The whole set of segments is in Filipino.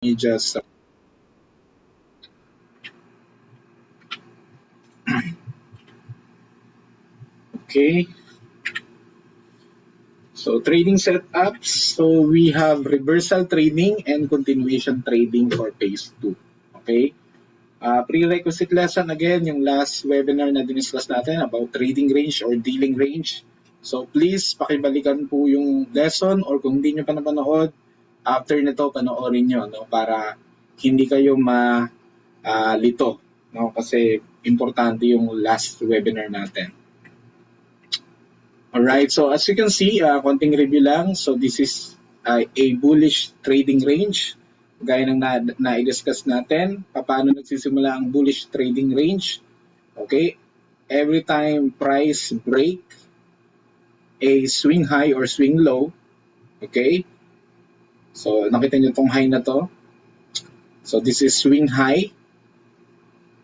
me just okay. So trading setups. So we have reversal trading and continuation trading for phase 2. Okay. Prerequisite lesson again, yung last webinar na diniscuss natin about trading range or dealing range. So please pakibalikan po yung lesson or kung hindi nyo pa napanood, after nito panoorin nyo, no, para hindi kayo malito, no, kasi importante yung last webinar natin. Alright, so as you can see, konting review lang. So this is a bullish trading range. Gaya ng na-discuss natin, paano nagsisimula ang bullish trading range. Okay, every time price break a swing high or swing low, okay, so nakita nyo itong high na to. So this is swing high.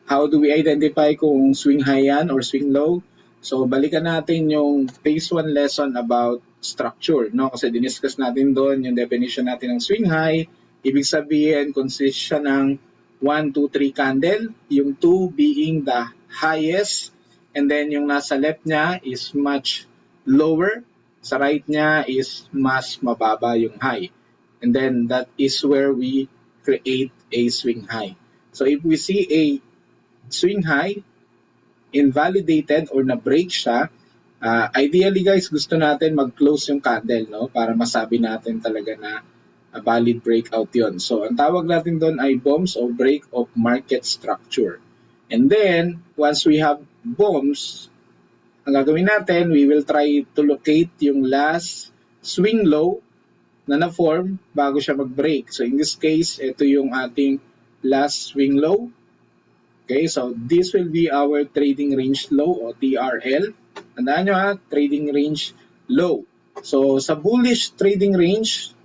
How do we identify kung swing high yan or swing low? So balikan natin yung phase 1 lesson about structure, no? Kasi diniscuss natin doon yung definition natin ng swing high. Ibig sabihin, consist siya ng 1, 2, 3 candle, yung 2 being the highest, and then yung nasa left niya is much lower, sa right niya is mas mababa yung high. And then that is where we create a swing high. So if we see a swing high, invalidated or na-break siya, ideally guys, gusto natin mag-close yung candle, no? Para masabi natin talaga na valid breakout yon. So, ang tawag natin doon ay bombs or break of market structure. And then, once we have bombs, ang gagawin natin, we will try to locate yung last swing low na na-form bago siya mag-break. So, in this case, ito yung ating last swing low. Okay, so this will be our trading range low o TRL. Tandaan nyo ha, trading range low. So, sa bullish trading range,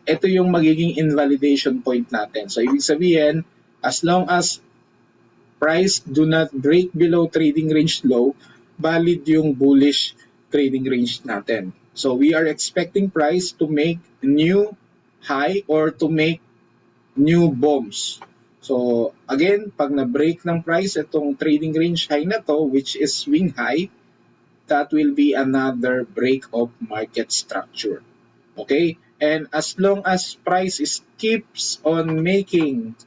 ito yung magiging invalidation point natin. So, ibig sabihin, as long as price do not break below trading range low, valid yung bullish trading range natin. So, we are expecting price to make new high or to make new bombs. So, again, pag na-break ng price itong trading range high na to, which is swing high, that will be another break of market structure. Okay? And as long as price keeps on making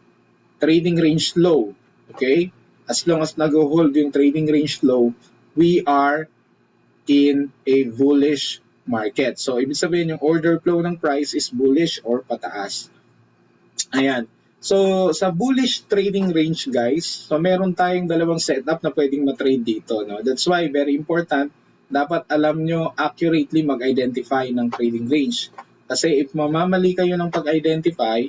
trading range low, okay? As long as nag-hold yung trading range low, we are in a bullish market. So, ibig sabihin yung order flow ng price is bullish or pataas. Ayan. So, sa bullish trading range, guys, so meron tayong dalawang setup na pwedeng matrade dito. No? That's why, very important, dapat alam nyo accurately mag-identify ng trading range. Kasi if mamamali kayo ng pag-identify,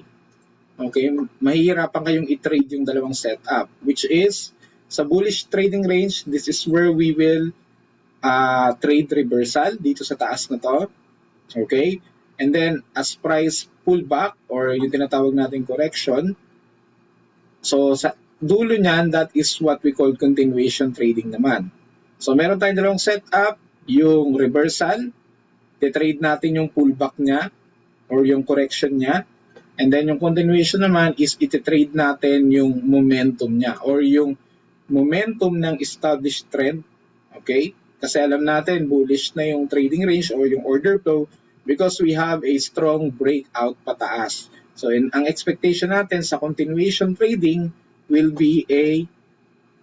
okay, mahihirapan kayong i-trade yung dalawang setup. Which is, sa bullish trading range, this is where we will trade reversal dito sa taas na to. Okay? And then, as price pull back or yung tinatawag nating correction, so sa dulo niyan, that is what we call continuation trading naman. So, meron tayong dalawang setup, yung reversal, titrade natin yung pullback niya or yung correction niya. And then, yung continuation naman is ititrade natin yung momentum niya or yung momentum ng established trend. Okay? Kasi alam natin, bullish na yung trading range or yung order flow because we have a strong breakout pataas. So, ang expectation natin sa continuation trading will be a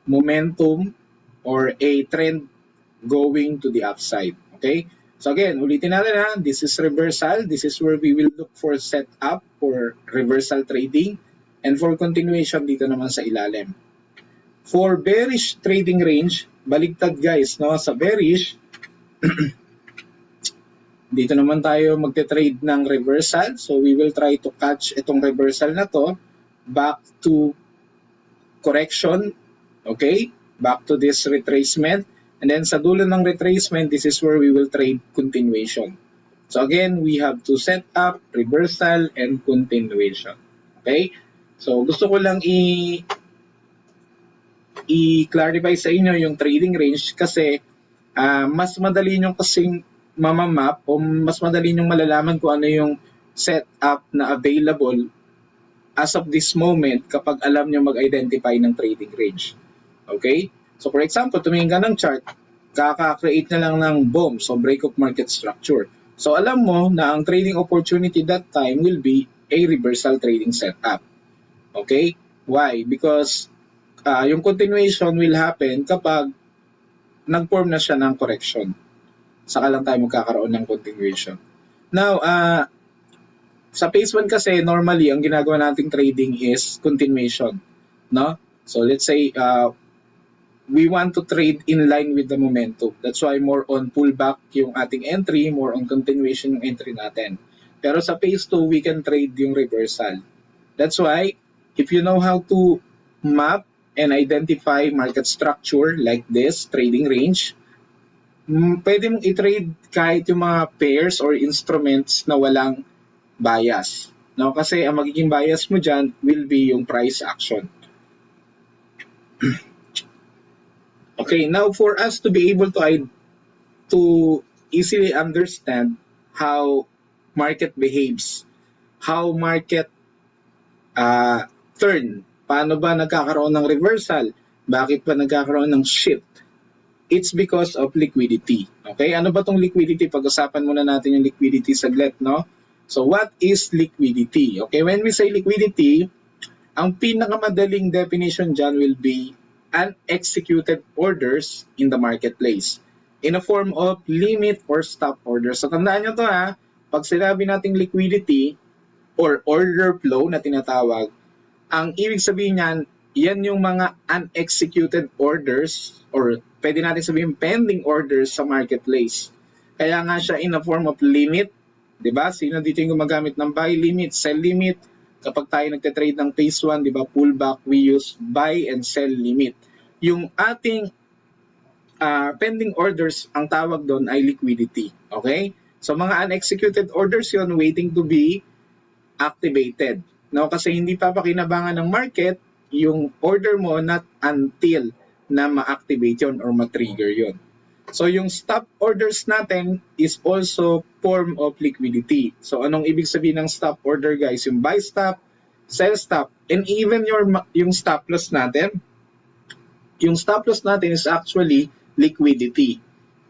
momentum or a trend going to the upside. Okay? So again, ulitin natin ha, this is reversal. This is where we will look for setup for reversal trading and for continuation dito naman sa ilalim. For bearish trading range, baligtad guys, no? Sa bearish, dito naman tayo magte-trade ng reversal. So we will try to catch itong reversal na to back to correction. Okay? Back to this retracement. And then sa dulo ng retracement, this is where we will trade continuation. So again, we have to set up, reversal, and continuation. Okay? So gusto ko lang i-clarify sa inyo yung trading range kasi mas madali nyo kasing mamamap o mas madali nyo malalaman kung ano yung setup na available as of this moment kapag alam nyo mag-identify ng trading range. Okay? So for example, tumingin ka ng chart, kaka-create na lang ng BOM, so break of market structure. So alam mo na ang trading opportunity that time will be a reversal trading setup. Okay? Why? Because yung continuation will happen kapag nag-form na siya ng correction. Saka lang tayo magkakaroon ng continuation. Now, sa phase 1 kasi, normally, ang ginagawa nating trading is continuation. No? So, let's say, we want to trade in line with the momentum. That's why more on pullback yung ating entry, more on continuation yung entry natin. Pero sa phase 2, we can trade yung reversal. That's why, if you know how to map and identify market structure like this, trading range, pwede mong i-trade kahit yung mga pairs or instruments na walang bias. No? Kasi ang magiging bias mo dyan will be yung price action. Okay, now for us to be able to easily understand how market behaves, how market turn, paano ba nagkakaroon ng reversal, bakit ba nagkakaroon ng shift, it's because of liquidity. Okay, ano ba tong liquidity? Pag-usapan muna natin yung liquidity saglit, no? So what is liquidity? Okay, when we say liquidity, ang pinakamadaling definition dyan will be unexecuted orders in the marketplace in a form of limit or stop orders. So tandaan nyo to ha, pag sinabi nating liquidity or order flow na tinatawag, ang ibig sabihin niyan, yan yung mga unexecuted orders or pwede natin sabihin pending orders sa marketplace. Kaya nga siya in a form of limit, di ba? Sino dito yung gumagamit ng buy limit, sell limit? Kapag tayo nagte-trade ng phase 1, di ba, pullback, we use buy and sell limit. Yung ating pending orders, ang tawag doon ay liquidity. Okay? So mga unexecuted orders yun, waiting to be activated. No? Kasi hindi pa pakinabangan ng market yung order mo not until na ma-activate yun or ma-trigger yun. So yung stop orders natin is also form of liquidity. So anong ibig sabihin ng stop order guys? Yung buy stop, sell stop, and even yung stop loss natin. Yung stop loss natin is actually liquidity.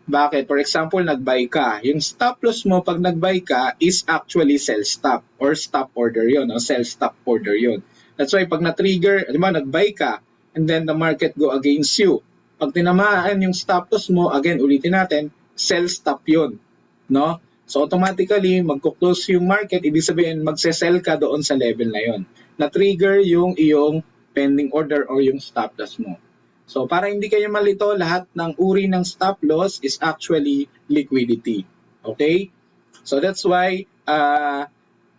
Bakit? For example, nag-buy ka. Yung stop loss mo pag nag-buy ka is actually sell stop or stop order yun, o sell stop order yun. That's why pag na-trigger, di ba, nag-buy ka and then the market go against you. Pag tinamaan yung stop loss mo, again, ulitin natin, sell stop yun. No? So automatically, magkuklose yung market, ibig sabihin, magse-sell ka doon sa level na yun. Na-trigger yung iyong pending order or yung stop loss mo. So para hindi kayo malito, lahat ng uri ng stop loss is actually liquidity. Okay? So that's why,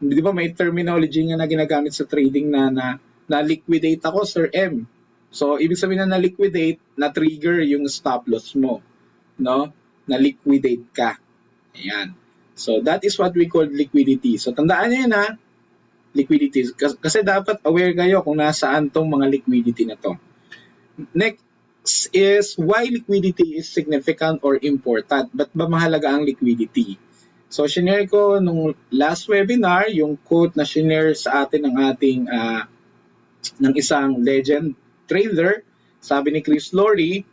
di ba may terminology nga na ginagamit sa trading na liquidate ako, Sir M. So ibig sabihin na liquidate, na-trigger yung stop loss mo. No? Na-liquidate ka. Ayan. So that is what we call liquidity. So tandaan nyo yun ha, liquidity. Kasi dapat aware kayo kung nasaan tong mga liquidity na to. Next is why liquidity is significant or important. Ba't ba mahalaga ang liquidity? So, shinare ko nung last webinar, yung quote na shinare sa atin ng ating ng isang legend trader. Sabi ni Chris Lowry,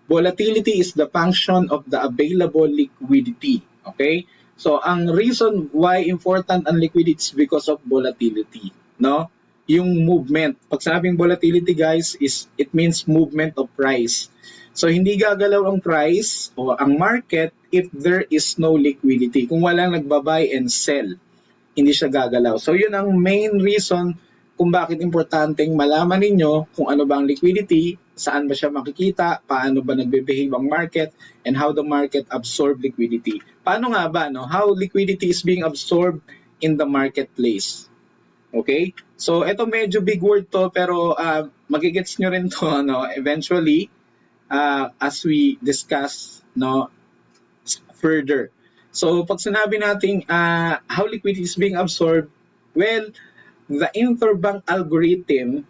volatility is the function of the available liquidity. Okay? So, ang reason why important ang liquidity is because of volatility. No? Yung movement. Pag sabing volatility guys, it means movement of price. So hindi gagalaw ang price o ang market if there is no liquidity. Kung walang nagbabuy and sell, hindi siya gagalaw. So yun ang main reason kung bakit importanteng malaman ninyo kung ano ba ang liquidity, saan ba siya makikita, paano ba nagbe-behave ang market, and how the market absorb liquidity. Paano nga ba, no? How liquidity is being absorbed in the marketplace. Okay? So, ito medyo big word to, pero magigets nyo rin to, no? Eventually, as we discuss, no, further. So, pag sinabi natin how liquidity is being absorbed, well, the interbank algorithm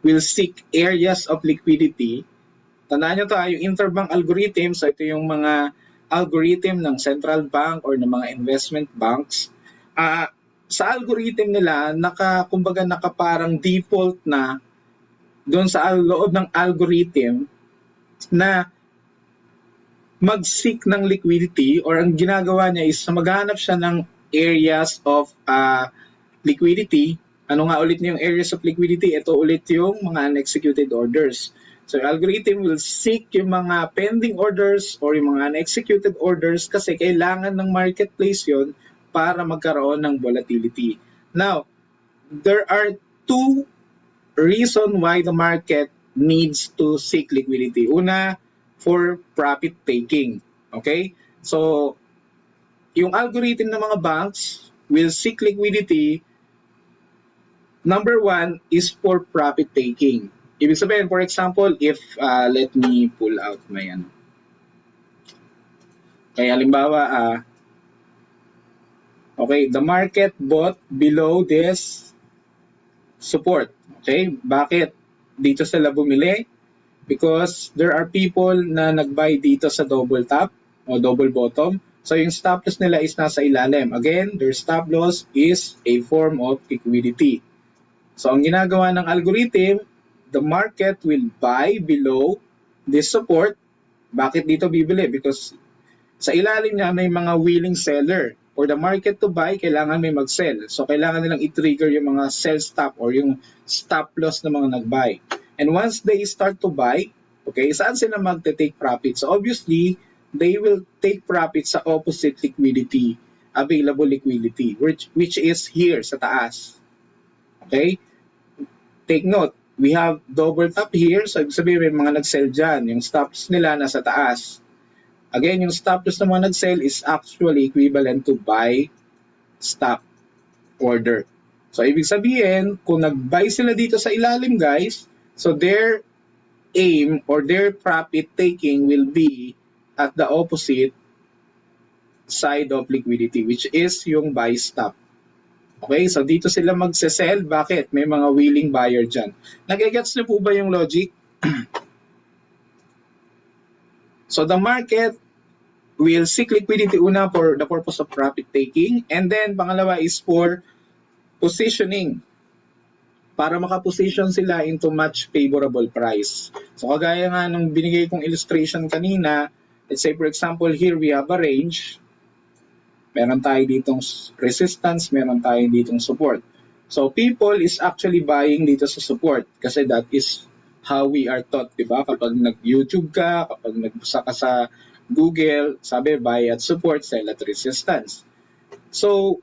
will seek areas of liquidity. Tandaan nyo to, yung interbank algorithm, so ito yung mga algorithm ng central bank or ng mga investment banks. sa algorithm nila, kumbaga nakaparang default na doon sa loob ng algorithm na mag-seek ng liquidity, or ang ginagawa niya is maghanap siya ng areas of liquidity. Ano nga ulit yung areas of liquidity? Ito ulit yung mga unexecuted orders. So, yung algorithm will seek yung mga pending orders or yung mga unexecuted orders kasi kailangan ng marketplace yon para magkaroon ng volatility. Now, there are two reasons why the market needs to seek liquidity. Una, for profit taking. Okay? So, yung algorithm ng mga banks will seek liquidity. Number one is for profit taking. Ibig sabihin, for example, if, let me pull out my ano. Kaya halimbawa, okay, the market bought below this support. Okay, bakit dito sila bumili? Because there are people na nag-buy dito sa double top o double bottom. So yung stop loss nila is nasa ilalim. Again, their stop loss is a form of liquidity. So ang ginagawa ng algorithm, the market will buy below this support. Bakit dito bibili? Because sa ilalim niya may mga willing seller. For the market to buy, kailangan may mag-sell. So kailangan nilang i-trigger yung mga sell stop or yung stop loss ng mga nag-buy. And once they start to buy, okay, saan sila magte-take profit? So obviously, they will take profit sa opposite liquidity, available liquidity, which is here sa taas. Okay? Take note, we have double top here, so ibig sabihin may mga nag-sell dyan. Yung stops nila nasa taas. Again, yung stop loss ng mga nag-sell is actually equivalent to buy stop order. So ibig sabihin, kung nag-buy sila dito sa ilalim, guys, so their aim or their profit taking will be at the opposite side of liquidity, which is yung buy stop. Okay, so dito sila magse-sell. Bakit? May mga willing buyer dyan. Nagigets niyo po ba yung logic? So the market will seek liquidity una for the purpose of profit taking, and then pangalawa is for positioning, para makaposition sila into much favorable price. So kagaya nga nung binigay kong illustration kanina, let's say for example here we have a range, meron tayo ditong resistance, meron tayo ditong support. So people is actually buying dito sa support kasi that is how we are taught, di ba? Kapag nag-YouTube ka, kapag nagbasa ka sa Google, sabi buy at support, sell at resistance. So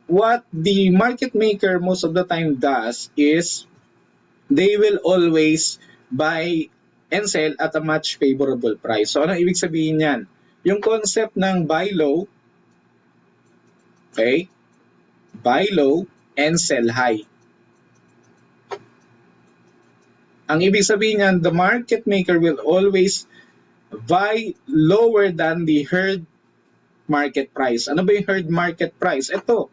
what the market maker most of the time does is they will always buy and sell at a much favorable price. So ano ibig sabihin yan? Yung concept ng buy low, okay? Buy low and sell high. Ang ibig sabihin niyan, the market maker will always buy lower than the herd market price. Ano ba yung herd market price? Ito.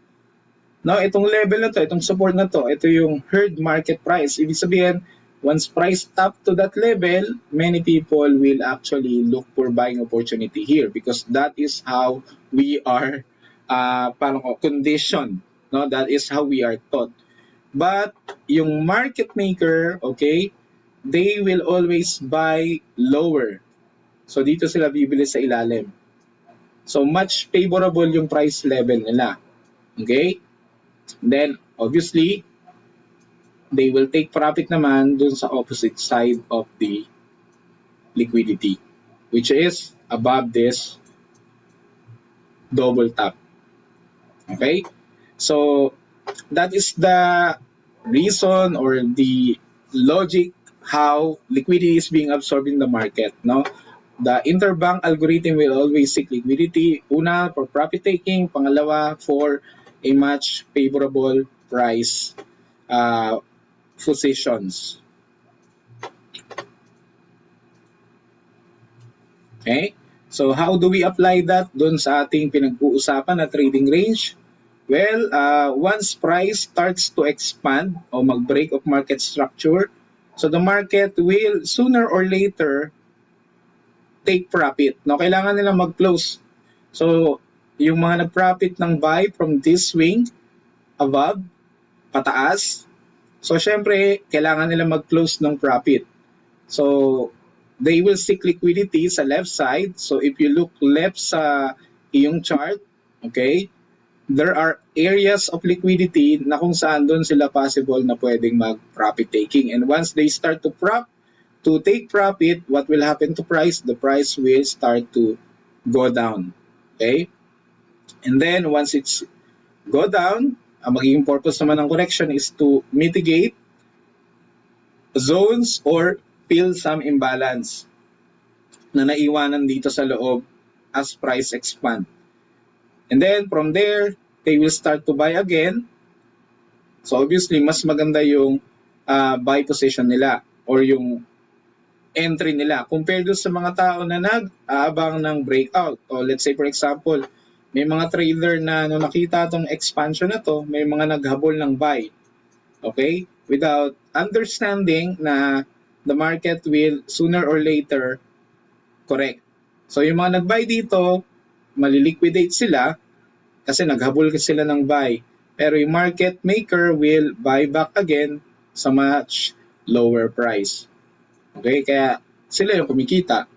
No, itong level na to, itong support na to, ito yung herd market price. Ibig sabihin, once price top to that level, many people will actually look for buying opportunity here because that is how we are conditioned. No, that is how we are taught. But yung market maker, okay, they will always buy lower. So dito sila bibili sa ilalim. So much favorable yung price level nila. Okay? Then obviously, they will take profit naman dun sa opposite side of the liquidity, which is above this double top. Okay? So that is the reason or the logic how liquidity is being absorbed in the market. No? The interbank algorithm will always seek liquidity. Una, for profit taking. Pangalawa, for a much favorable price positions. Okay? So how do we apply that doon sa ating pinag-uusapan na trading range? Well, once price starts to expand o mag-break of market structure, so the market will sooner or later take profit. No, kailangan nila mag-close. So yung mga nag-profit ng buy from this swing above, pataas. So, syempre, kailangan nila mag-close ng profit. So, they will seek liquidity sa left side. So, if you look left sa iyong chart, okay, there are areas of liquidity na kung saan doon sila possible na pwedeng mag-profit taking. And once they start to take profit, what will happen to price? The price will start to go down. Okay? And then, once it's go down, ang magiging purpose naman ng correction is to mitigate zones or fill some imbalance na naiwanan dito sa loob as price expand. And then from there, they will start to buy again. So obviously, mas maganda yung buy position nila or yung entry nila compared sa mga tao na nag-aabang ng breakout. O let's say for example, may mga trader na nung nakita tong expansion na to, may mga naghabol ng buy. Okay? Without understanding na the market will sooner or later correct. So yung mga nag-buy dito, maliliquidate sila kasi naghabol sila ng buy. Pero yung market maker will buy back again sa much lower price. Okay? Kaya sila yung kumikita.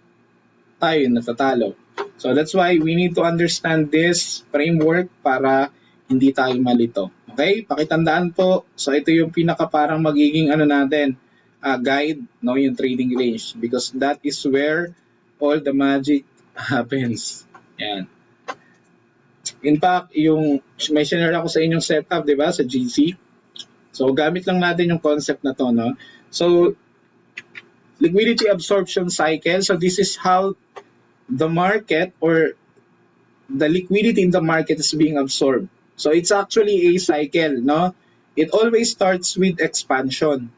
Tayo yung natatalo. So that's why we need to understand this framework para hindi tayo malito. Okay? Pakitandaan po. So ito yung pinaka parang magiging natin, guide, no, yung trading range because that is where all the magic happens. Yan. In fact, yung may share ako sa inyong setup, 'di ba, sa GC. So gamit lang natin yung concept na to, no. So liquidity absorption cycle. So this is how the market or the liquidity in the market is being absorbed. So it's actually a cycle, no? It always starts with expansion,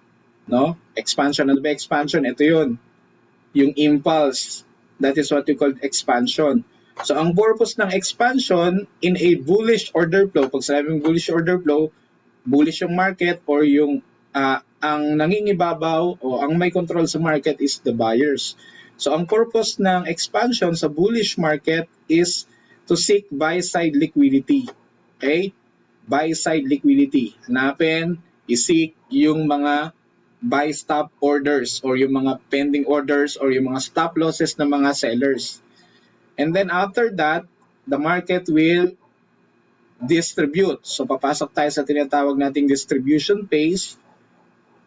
no? Expansion, ano ba expansion? Ito yun, yung impulse. That is what we call expansion. So ang purpose ng expansion in a bullish order flow, pag sabing bullish order flow, bullish yung market or yung ang nangingibabaw o ang may control sa market is the buyers. So ang purpose ng expansion sa bullish market is to seek buy-side liquidity. Okay? Buy-side liquidity. Hanapin, i-seek yung mga buy stop orders or yung mga pending orders or yung mga stop losses ng mga sellers. And then after that, the market will distribute. So papasok tayo sa tinatawag nating distribution phase.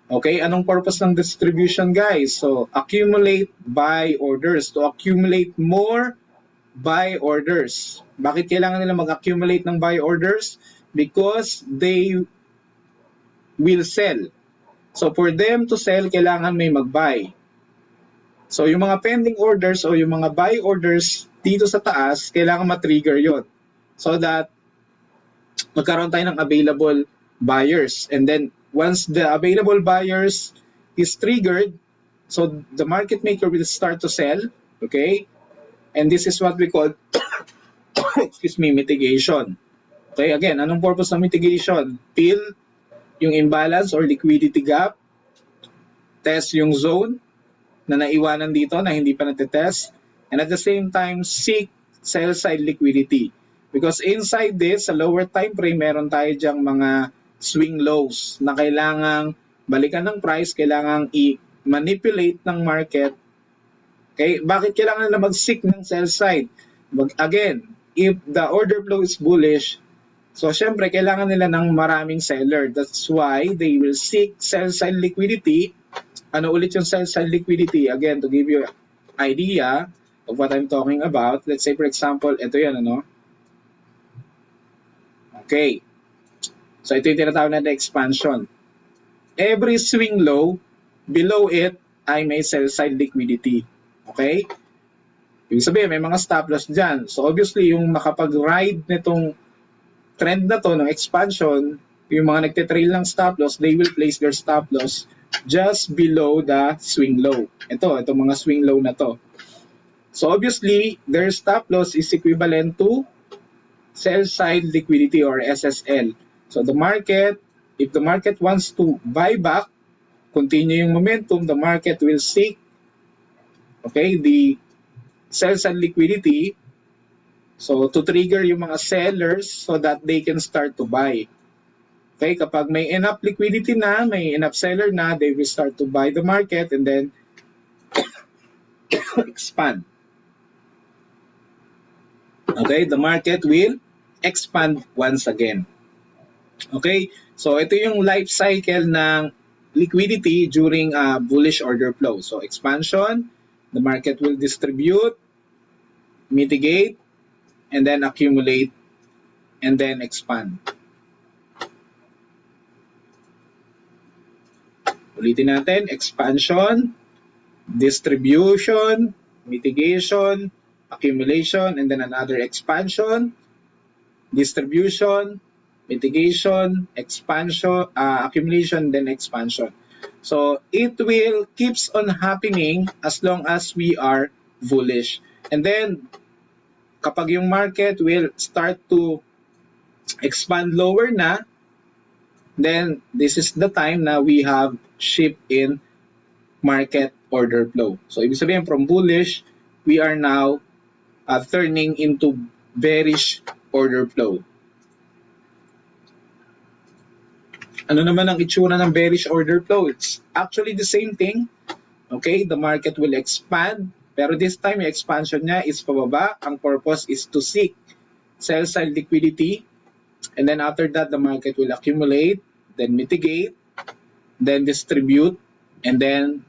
Okay, anong purpose ng distribution, guys? So, accumulate buy orders. To accumulate more buy orders. Bakit kailangan nila mag-accumulate ng buy orders? Because they will sell. So, for them to sell, kailangan may mag-buy. So, yung mga pending orders o yung mga buy orders dito sa taas, kailangan ma-trigger yon so that magkaroon tayo ng available buyers. And then, once the available buyers is triggered, so the market maker will start to sell, okay? And this is what we call, mitigation. Okay, again, anong purpose ng mitigation? Fill yung imbalance or liquidity gap, test yung zone na naiwanan dito na hindi pa natetest, and at the same time, seek sell-side liquidity. Because inside this, sa lower time frame, meron tayo dyang mga swing lows na kailangang balikan ng price, kailangang i-manipulate ng market. Okay? Bakit kailangan nila mag-seek ng sell side? Again, if the order flow is bullish, so syempre kailangan nila ng maraming seller. That's why they will seek sell side liquidity. Ano ulit yung sell side liquidity? Again, to give you idea of what I'm talking about, let's say for example, ito yan, ano? Okay. So ito yung tinatawag natin expansion. Every swing low, below it ay may sell side liquidity. Okay? Ibig sabihin, may mga stop loss dyan. So obviously, yung makapag-ride nitong trend na to ng expansion, yung mga nagtitrail ng stop loss, they will place their stop loss just below the swing low. Itong mga swing low na to. So obviously, their stop loss is equivalent to sell side liquidity or SSL. So the market, if the market wants to buy back, continue yung momentum, the market will seek, okay, the sell side liquidity So, to trigger yung mga sellers so that they can start to buy. Okay, kapag may enough liquidity na, may enough seller na, they will start to buy the market and then expand. Okay, the market will expand once again. Okay, so ito yung life cycle ng liquidity during bullish order flow. So, expansion, the market will distribute, mitigate, and then accumulate, and then expand. Ulitin natin, expansion, distribution, mitigation, accumulation, and then another expansion, distribution, mitigation, expansion, accumulation, then expansion. So it will keeps on happening as long as we are bullish. And then kapag yung market will start to expand lower na, then this is the time na we have shift in market order flow. So ibig sabihin from bullish, we are now turning into bearish order flow. Ano naman ang itsura ng bearish order flow? It's actually the same thing. Okay, the market will expand, pero this time yung expansion niya is pababa. Ang purpose is to seek sell side liquidity, and then after that the market will accumulate, then mitigate, then distribute, and then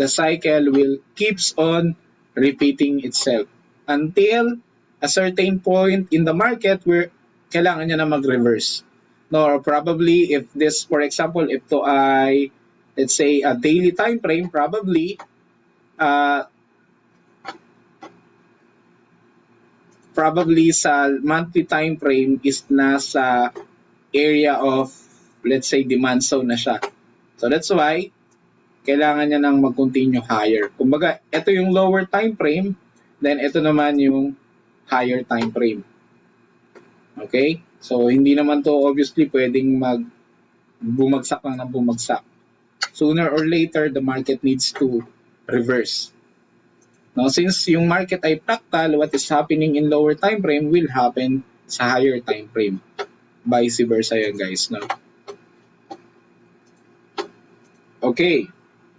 the cycle will keeps on repeating itself until a certain point in the market where kailangan niya na mag-reverse. No, or probably if this, for example, if to ay, let's say, a daily time frame, probably sa monthly time frame is nasa area of, let's say, demand zone na siya. So that's why kailangan niya nang mag-continue higher. Kumbaga, ito yung lower time frame, then ito naman yung higher time frame. Okay? So hindi naman to obviously pwedeng bumagsak lang ng bumagsak. Sooner or later, the market needs to reverse. Now, since yung market ay fractal, what is happening in lower time frame will happen sa higher time frame. Vice versa yan, guys. No? Okay.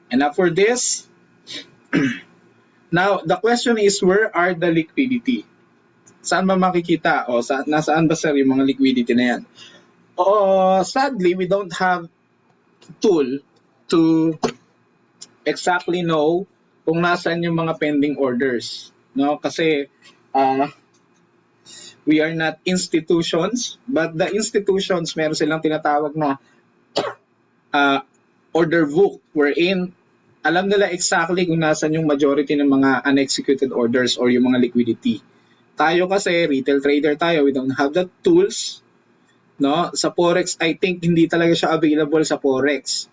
Enough for this. Now, the question is, where are the liquidity? Saan ba makikita? O, nasaan ba sir yung mga liquidity na yan? Sadly, we don't have tool to exactly know kung nasaan yung mga pending orders. No? Kasi we are not institutions, but the institutions, meron silang tinatawag na order book wherein alam nila exactly kung nasaan yung majority ng mga unexecuted orders or yung mga liquidity. Tayo kasi, retail trader tayo, we don't have the tools. No? Sa Forex, I think hindi talaga siya available sa Forex.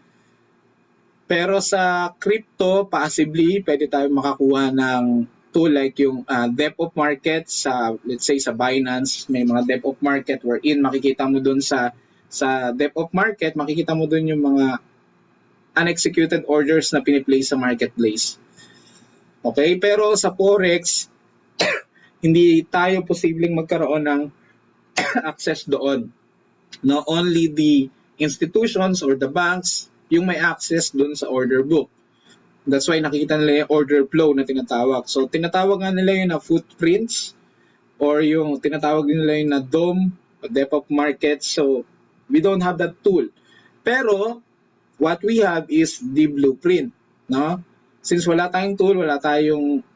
Pero sa crypto, possibly, pwede tayo makakuha ng tool like yung depth of market sa, let's say, sa Binance. May mga depth of market wherein makikita mo dun sa depth of market, makikita mo dun yung mga unexecuted orders na piniplace sa marketplace. Okay? Pero sa Forex, hindi tayo posibleng magkaroon ng access doon. No, only the institutions or the banks yung may access doon sa order book. That's why nakikita nila yung order flow na tinatawag. So, tinatawag nga nila yun na footprints or yung tinatawag nila yun na DOM, depth of market. So, we don't have that tool. Pero, what we have is the blueprint. No? Since wala tayong tool, wala tayong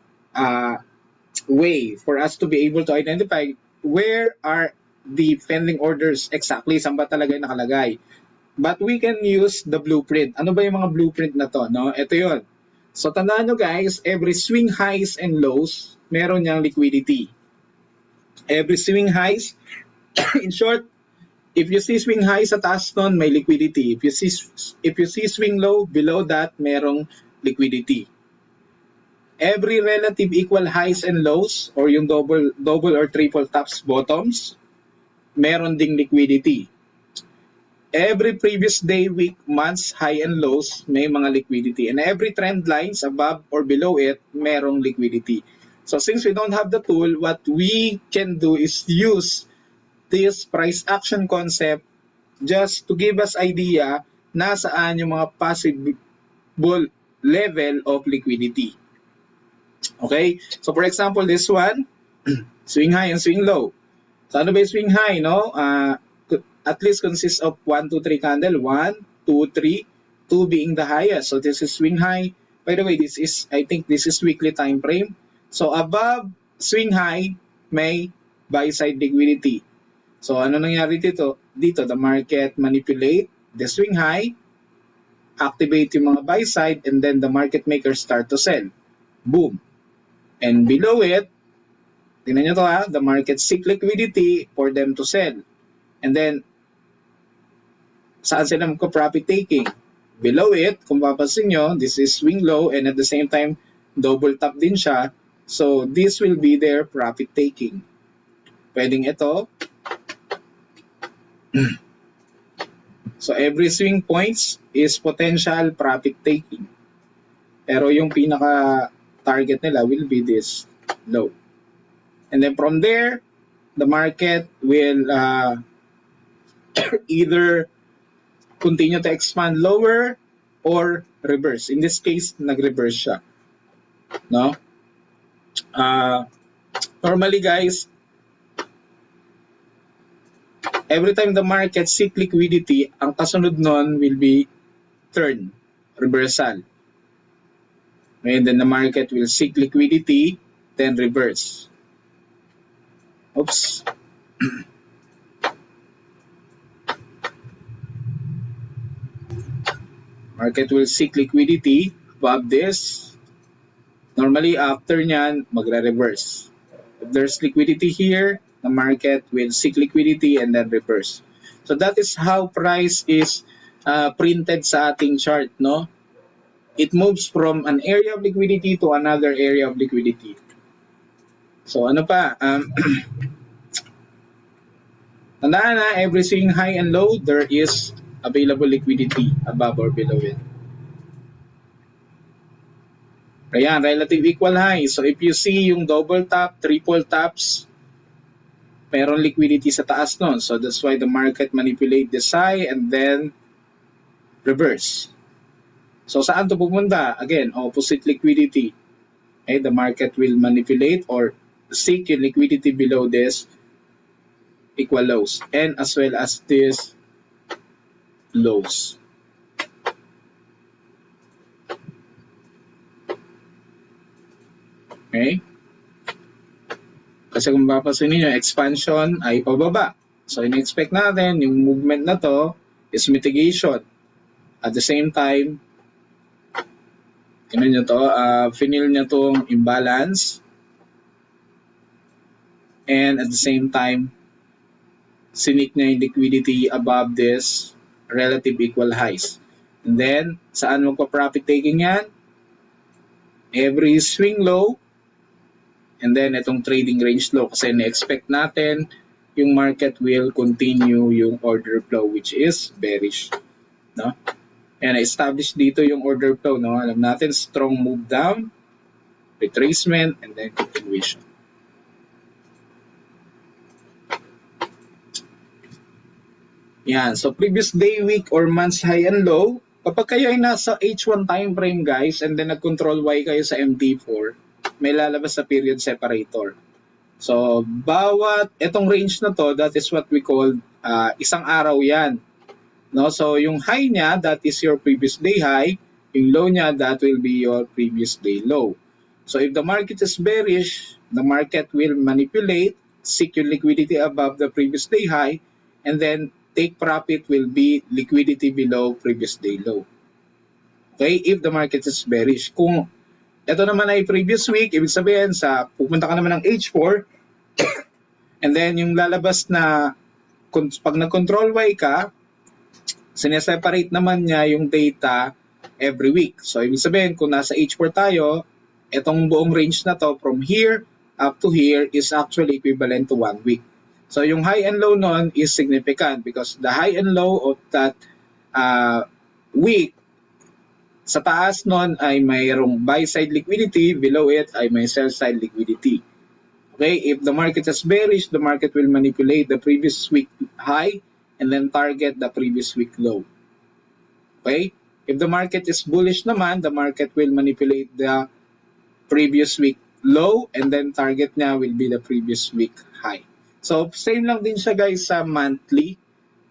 way for us to be able to identify where are the pending orders exactly, saan ba talaga nakalagay. But we can use the blueprint. Ano ba yung mga blueprint na to? No? Ito yun. So tandaan nyo guys, every swing highs and lows, meron niyang liquidity. Every swing highs, in short, if you see swing highs sa taas nun, may liquidity. If you see swing low, below that, merong liquidity. Every relative equal highs and lows or yung double or triple tops bottoms, meron ding liquidity. Every previous day, week, months, high and lows, may mga liquidity. And every trend lines above or below it, merong liquidity. So since we don't have the tool, what we can do is use this price action concept just to give us idea nasaan yung mga possible level of liquidity. Okay? So for example, this one, swing high and swing low. So ano ba yung swing high, no? At least consists of 1, 2, 3 candle. 1, 2, 3, 2 being the highest. So this is swing high. By the way, I think this is weekly time frame. So above swing high, may buy side liquidity. So ano nangyari dito? The market manipulate the swing high, activate yung mga buy side, and then the market makers start to sell. Boom. And below it, tingnan nyo to ha, the market seek liquidity for them to sell. And then, saan sila magko-profit taking? Below it, kung papansin nyo, this is swing low and at the same time, double top din siya. So, this will be their profit taking. Pwedeng ito. So, every swing points is potential profit taking. Pero yung pinaka-target nila will be this low. And then from there, the market will either continue to expand lower or reverse. In this case, nag-reverse siya. No? Normally guys, every time the market seek liquidity, ang kasunod nun will be turn, reversal. And then the market will seek liquidity, then reverse. Oops. Market will seek liquidity above this. Normally, after nyan, magre-reverse. If there's liquidity here, the market will seek liquidity and then reverse. So that is how price is printed sa ating chart, no? It moves from an area of liquidity to another area of liquidity. So ano pa? Tandaan na, every swing high and low, there is available liquidity above or below it. Ayan, relative equal high. So if you see yung double top, triple tops, meron liquidity sa taas nun. So that's why the market manipulate this high and then reverse. So saan to pupunta? Again, opposite liquidity. Okay, the market will manipulate or seek yung liquidity below this equal lows and as well as this lows. Okay? Kasi kung papasin niyo, expansion ay pababa. So, in-expect natin, yung movement na to is mitigation. At the same time, tingnan nyo to, finil nyo tong imbalance. And at the same time, sinik niya yung liquidity above this relative equal highs. And then, saan magpa-profit taking yan? Every swing low, and then itong trading range low kasi na-expect natin yung market will continue yung order flow which is bearish, no? And na-establish dito yung order flow, no? Alam natin strong move down, retracement, and then continuation. Yan, so previous day, week, or month's high and low, kapag kayo ay nasa H1 time frame guys and then nag-control Y kayo sa MT4, may lalabas sa period separator. So, bawat itong range na to, that is what we call isang araw yan. No? So, yung high niya, that is your previous day high. Yung low niya, that will be your previous day low. So, if the market is bearish, the market will manipulate, seek your liquidity above the previous day high, and then take profit will be liquidity below previous day low. Okay? If the market is bearish. Kung ito naman ay previous week, ibig sabihin sa pupunta ka naman ng H4 and then yung lalabas na pag nag-control Y ka, sineseparate naman niya yung data every week. So ibig sabihin kung nasa H4 tayo, itong buong range na to from here up to here is actually equivalent to 1 week. So yung high and low nun is significant because the high and low of that week sa taas nun ay mayroong buy side liquidity, below it ay may sell side liquidity. Okay, if the market is bearish, the market will manipulate the previous week high and then target the previous week low. Okay, if the market is bullish naman, the market will manipulate the previous week low and then target niya will be the previous week high. So same lang din siya guys sa monthly,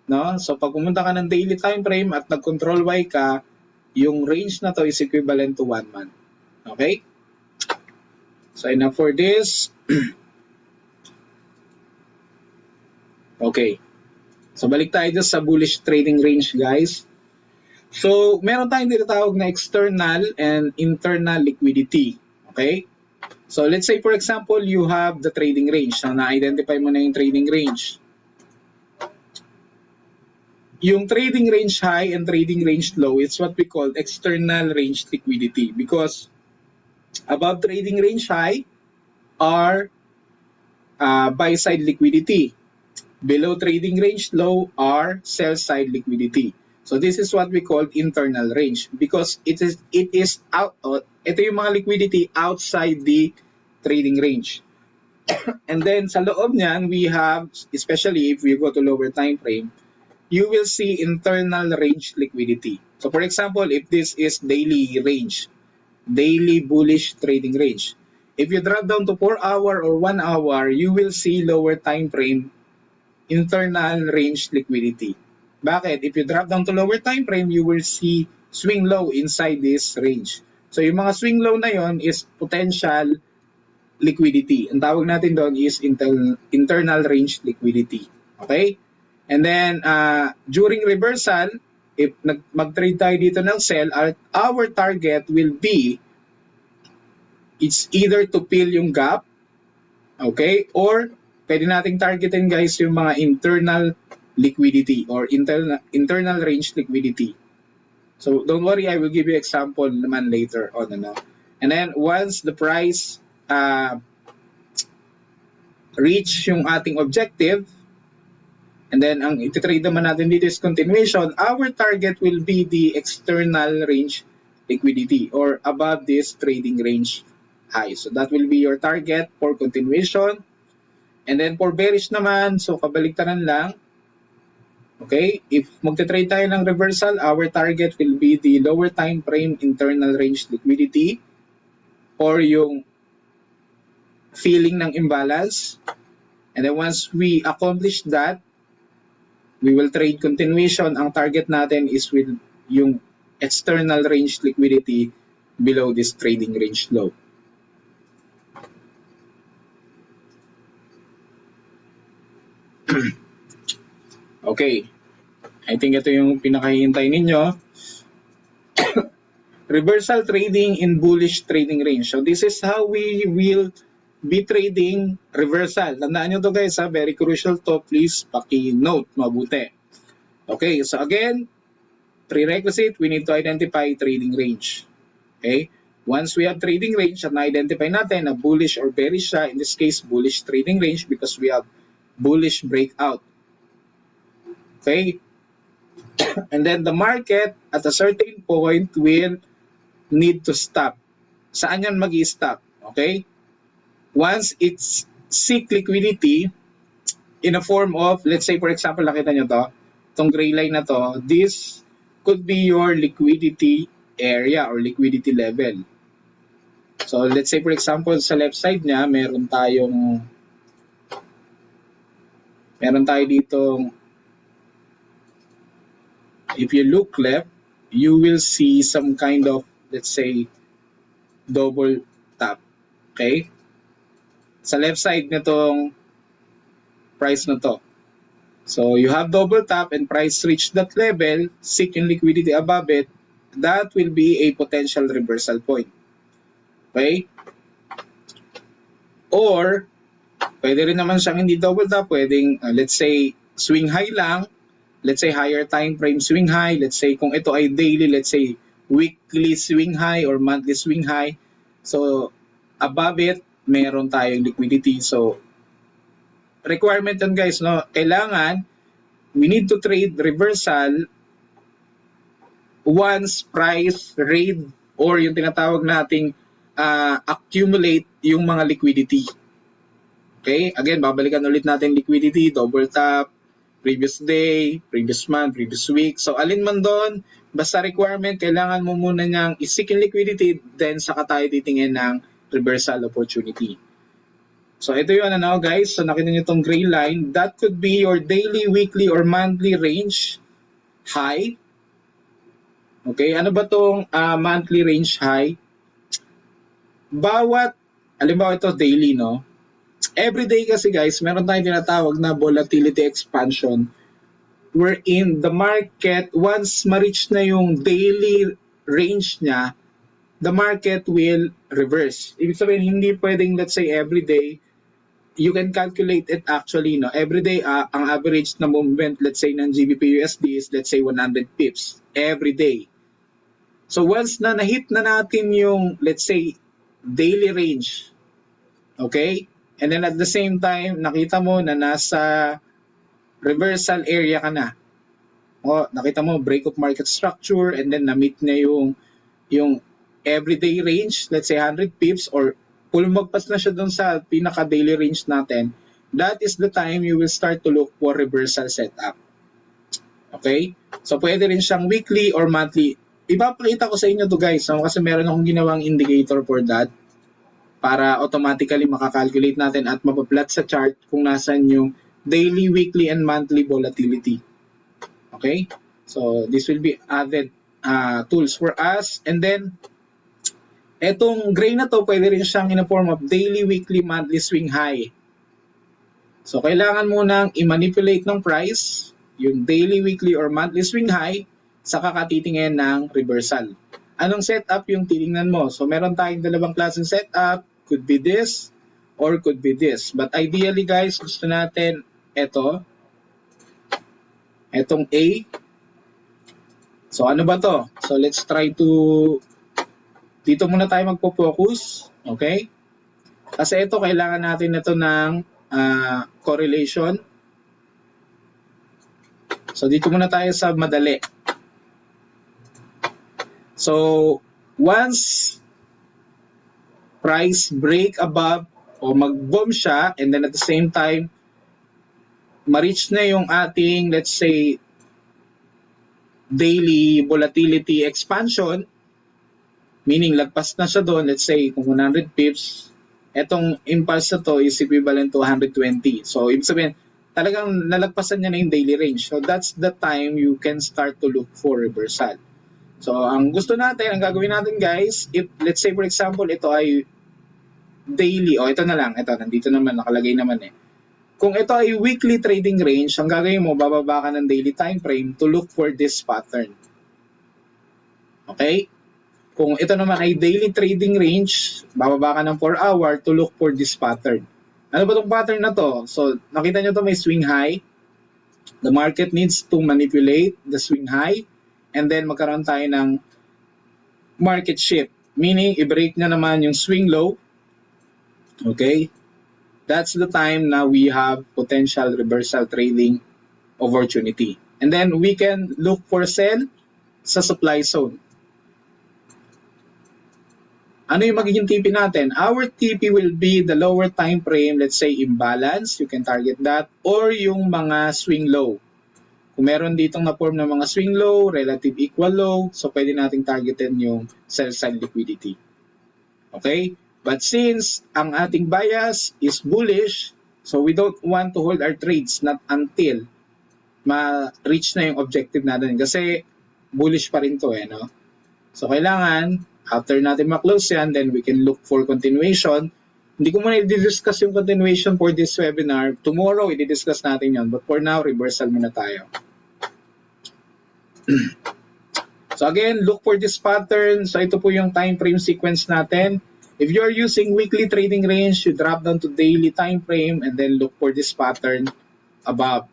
no? So pag pumunta ka ng daily time frame at nag-control Y ka, yung range na to is equivalent to 1 month. Okay? So enough for this. Okay. So balik tayo sa bullish trading range guys. So meron tayong tinatawag na external and internal liquidity. Okay? So let's say for example, you have the trading range. So na-identify mo na yung trading range. Yung trading range high and trading range low, it's what we call external range liquidity because above trading range high are buy side liquidity. Below trading range low are sell side liquidity. So this is what we call internal range because it is out. Ito yung mga liquidity outside the trading range. And then sa loob niyan, we have, especially if we go to lower time frame, you will see internal range liquidity. So for example, if this is daily range, daily bullish trading range. If you drop down to 4 hour or 1 hour, you will see lower time frame internal range liquidity. Bakit? If you drop down to lower time frame, you will see swing low inside this range. So yung mga swing low na yon is potential liquidity. Ang tawag natin doon is internal range liquidity. Okay? And then, during reversal, if mag-trade tayo dito ng sell, our target will be, it's either to fill yung gap, okay, or pwede nating targetin guys yung mga internal liquidity or internal range liquidity. So, don't worry, I will give you example naman later on. Ano? And then, once the price reach yung ating objective, and then, ang ititrade naman natin dito is continuation. Our target will be the external range liquidity or above this trading range high. So, that will be your target for continuation. And then, for bearish naman, so kabaliktaran lang. Okay? If magte-trade tayo ng reversal, our target will be the lower time frame internal range liquidity or yung filling ng imbalance. And then, once we accomplish that, we will trade continuation. Ang target natin is with yung external range liquidity below this trading range low. Okay. I think ito yung pinakahihintay ninyo. Reversal trading in bullish trading range. So this is how we will be trading reversal. Tandaan nyo to guys, very crucial to. Please paki-note mabuti. Okay, so again, prerequisite, we need to identify trading range. Okay, once we have trading range at na-identify natin na bullish or bearish siya, in this case, bullish trading range because we have bullish breakout. Okay, and then the market at a certain point will need to stop. Saan yan mag-i-stop? Okay, once it's seek liquidity in a form of, let's say for example, nakita nyo to, itong gray line na to, this could be your liquidity area or liquidity level. So let's say for example, sa left side niya, meron tayo dito, if you look left, you will see some kind of, let's say, double top. Okay? Sa left side nitong price na to. So you have double top and price reach that level, seek yung liquidity above it, that will be a potential reversal point. Okay? Or, pwede rin naman siyang hindi double top, pwedeng, let's say, swing high lang, let's say higher time frame swing high, let's say kung ito ay daily, let's say weekly swing high or monthly swing high. So, above it, meron tayong liquidity. So, requirement yun guys, no? Kailangan, we need to trade reversal once price raid or yung tinatawag nating accumulate yung mga liquidity. Okay? Again, babalikan ulit natin liquidity, double tap, previous day, previous month, previous week. So, alin man doon, basta requirement, kailangan mo muna niyang i-seek in liquidity, then saka tayo titingin ng reversal opportunity. So, ito yun, guys. So, nakita niyo itong gray line. That could be your daily, weekly, or monthly range high. Okay? Ano ba itong monthly range high? Bawat, halimbawa ito daily, no? Everyday kasi guys, meron tayong tinatawag na volatility expansion wherein the market, once ma-reach na yung daily range niya, the market will reverse. Ibig sabihin, hindi pwedeng, let's say, everyday, you can calculate it actually, no? Everyday, ang average na movement, let's say, ng GBP/USD is, let's say, 100 pips every day. So once na na-hit na natin yung, let's say, daily range, okay? And then at the same time, nakita mo na nasa reversal area ka na. O, nakita mo, break of market structure, and then na-meet na yung everyday range, let's say 100 pips, or pulmagpas na siya dun sa pinaka-daily range natin, that is the time you will start to look for reversal setup. Okay? So, pwede rin siyang weekly or monthly. Ipapakita ko sa inyo to guys, kasi meron akong ginawang indicator for that, para automatically makakalculate natin at mapaplot sa chart kung nasan yung daily, weekly, and monthly volatility. Okay? So, this will be added tools for us. And then, etong gray na to, pwede rin siyang in a form of daily, weekly, monthly swing high. So, kailangan mo nang i-manipulate ng price, yung daily, weekly, or monthly swing high, saka katitingin ng reversal. Anong setup yung titingnan mo? So, meron tayong dalawang klaseng setup. Could be this or could be this. But ideally guys, gusto natin etong A. So, ano ba to? So, let's try to, dito muna tayo magpo-focus. Okay? Kasi ito, kailangan natin ito ng correlation. So, dito muna tayo sa madali. So, once price break above o mag-boom siya, and then at the same time, ma-reach na yung ating, let's say, daily volatility expansion, meaning lagpas na siya doon, let's say, kung 100 pips, etong impulse na to is equivalent to 120. So, ibig sabihin, talagang nalagpasan niya na yung daily range. So, that's the time you can start to look for reversal. So, ang gusto natin, ang gagawin natin guys, if let's say for example, ito ay daily, ito na lang, ito, nandito naman, nakalagay naman eh. Kung ito ay weekly trading range, ang gagawin mo, bababa ka ng daily time frame to look for this pattern. Okay? Kung ito naman ay daily trading range, bababa ka ng 4 hour to look for this pattern. Ano ba itong pattern na to? So, nakita nyo to may swing high. The market needs to manipulate the swing high. And then magkaroon tayo ng market shift. Meaning, i-break na naman yung swing low. Okay? That's the time na we have potential reversal trading opportunity. And then, we can look for sell sa supply zone. Ano yung magiging TP natin? Our TP will be the lower time frame, let's say imbalance, you can target that, or yung mga swing low. Kung meron ditong na-form ng mga swing low, relative equal low, so pwede nating targetin yung sell side liquidity. Okay? But since ang ating bias is bullish, so we don't want to hold our trades not until ma-reach na yung objective natin. Kasi bullish pa rin to no? So kailangan, after natin ma-close yan, then we can look for continuation. Hindi ko muna i-discuss yung continuation for this webinar. Tomorrow, i-discuss natin yan. But for now, reversal muna tayo. So again, look for this pattern. So ito po yung time frame sequence natin. If you're using weekly trading range, you drop down to daily time frame and then look for this pattern above.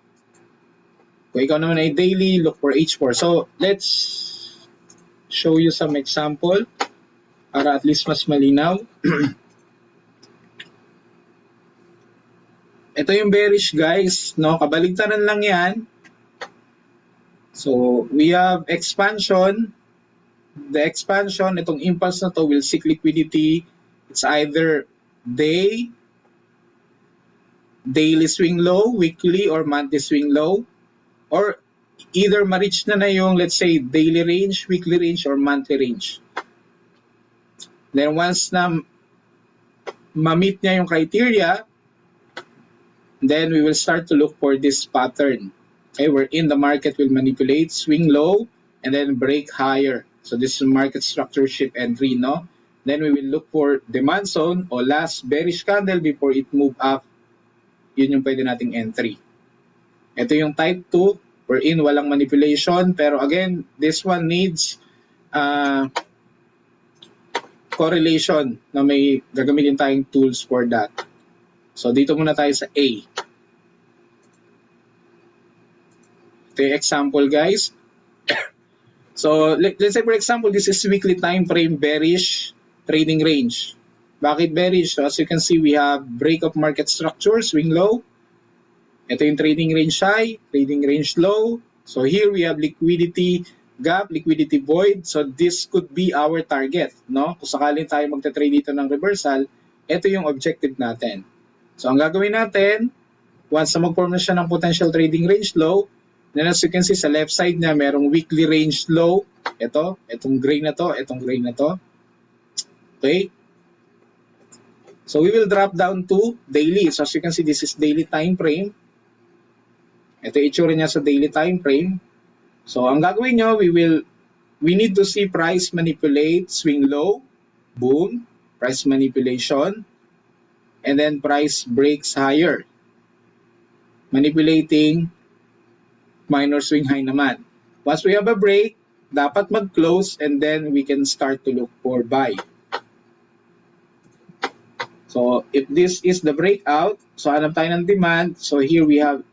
Kung ikaw naman ay daily, look for H4. So let's show you some example para at least mas malinaw. Ito yung bearish guys, no? Kabaligtaran lang yan. So, we have expansion, the expansion, itong impulse na to will seek liquidity. It's either daily swing low, weekly or monthly swing low, or either ma-reach na yung, let's say, daily range, weekly range, or monthly range. Then once na ma-meet niya yung criteria, then we will start to look for this pattern. Okay, wherein the market will manipulate, swing low, and then break higher. So this is market structure shift entry, no? Then we will look for demand zone o last bearish candle before it move up. Yun yung pwede nating entry. Ito yung type 2, wherein walang manipulation. Pero again, this one needs correlation na may gagamitin tayong tools for that. So dito muna tayo sa A. Ito yung example, guys. So let's say for example, this is weekly time frame bearish trading range. Bakit bearish? So as you can see, we have break of market structure, swing low. Ito yung trading range high, trading range low. So here we have liquidity gap, liquidity void. So this could be our target, no? Kung sakaling tayo magta-trade dito ng reversal, ito yung objective natin. So ang gagawin natin, once na mag-form na siya ng potential trading range low, then as you can see sa left side niya, merong weekly range low. Itong gray na to, itong gray na to. Okay? So we will drop down to daily. So as you can see, this is daily time frame. Ito yung itsura niya sa daily time frame. So ang gagawin nyo, we need to see price manipulate, swing low, boom, price manipulation, and then price breaks higher. Manipulating, minor swing high naman. Once we have a break, dapat mag-close and then we can start to look for buy. So if this is the breakout, so hanap tayo ng demand. So here we have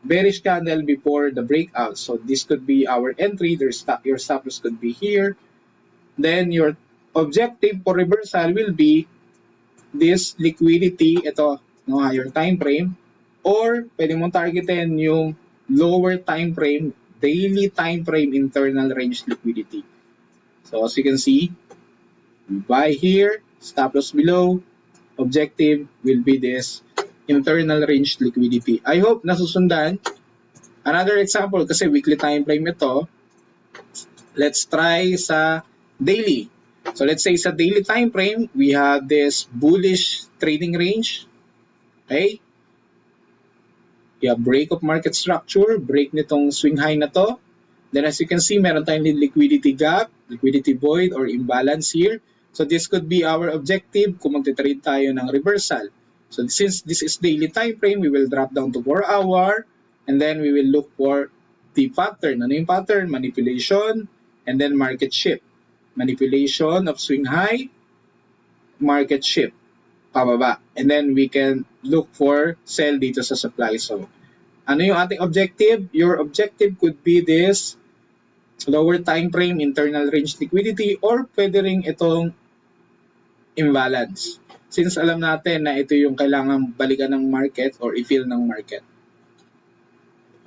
bearish candle before the breakout. So this could be our entry. Your stop loss could be here. Then your objective for reversal will be this liquidity, ito, no, higher time frame, or pwede mong targetin yung lower time frame, daily time frame internal range liquidity. So as you can see, buy here, stop loss below, objective will be this internal range liquidity. I hope nasusundan. Another example, kasi weekly time frame ito, let's try sa daily. So let's say sa daily time frame, we have this bullish trading range. Okay? We have break of market structure, break nitong swing high na to. Then as you can see, meron tayong liquidity gap, liquidity void or imbalance here. So this could be our objective kung magte-trade tayo ng reversal. So since this is daily time frame, we will drop down to 4 hour and then we will look for the pattern. Ano yung pattern? Manipulation and then market shift. Manipulation of swing high, market shift, pababa. And then we can look for sell dito sa supply zone. Ano yung ating objective? Your objective could be this lower time frame internal range liquidity or pwede ring itong imbalance. Since alam natin na ito yung kailangan balikan ng market or i-fill ng market.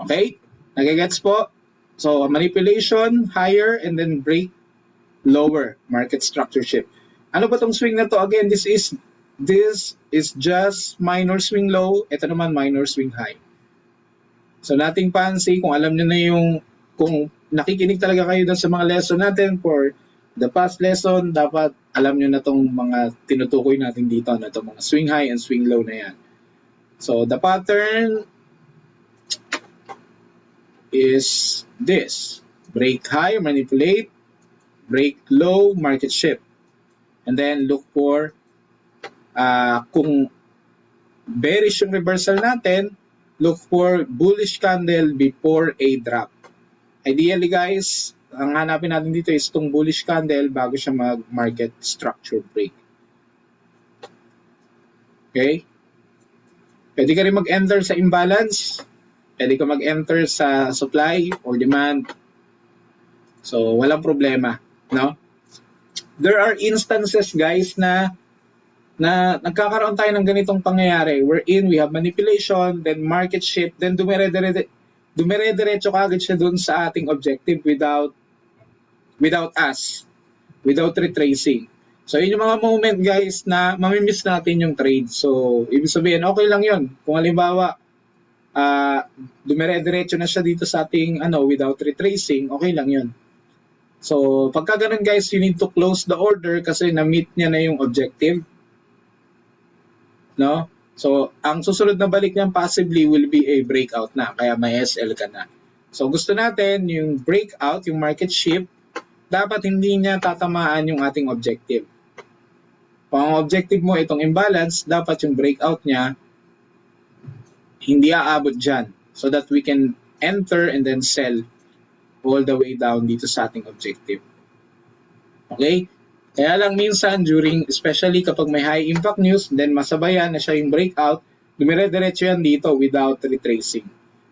Okay? Nagigets po? So, manipulation, higher, and then break, lower, market structure shift. Ano ba tong swing na to? Again, this is just minor swing low. Ito naman minor swing high. So, nating fancy, kung alam nyo na yung, kung nakikinig talaga kayo sa mga lesson natin for the past lesson, dapat alam nyo na itong mga tinutukoy natin dito, na itong mga swing high and swing low na yan. So, the pattern is this. Break high, manipulate, break low, market shift. And then look for, kung bearish yung reversal natin, look for bullish candle before a drop. Ideally guys, ang hanapin natin dito is itong bullish candle bago siya mag-market structure break. Okay? Pwede ka rin mag-enter sa imbalance. Pwede ka mag-enter sa supply or demand. So, walang problema. No? There are instances guys na nagkakaroon tayo ng ganitong pangyayari wherein we have manipulation, then market shift, then dumire-diretso kagad siya dun sa ating objective without without us, without retracing. So, yun yung mga moment guys na mamimiss natin yung trade. So, ibig sabihin, okay lang yun. Kung halimbawa, dumire-diretso na siya dito sa ating without retracing, okay lang yun. So, pagka ganun guys, you need to close the order kasi na-meet niya na yung objective. No? So, ang susunod na balik niyan possibly will be a breakout na, kaya may SL ka na. So, gusto natin yung breakout, yung market shift, dapat hindi niya tatamaan yung ating objective. Kung ang objective mo itong imbalance, dapat yung breakout niya hindi aabot dyan so that we can enter and then sell all the way down dito sa ating objective. Okay? Kaya lang minsan during, especially kapag may high impact news, then masabayan na siya yung breakout, dumire-diretso yan dito without retracing.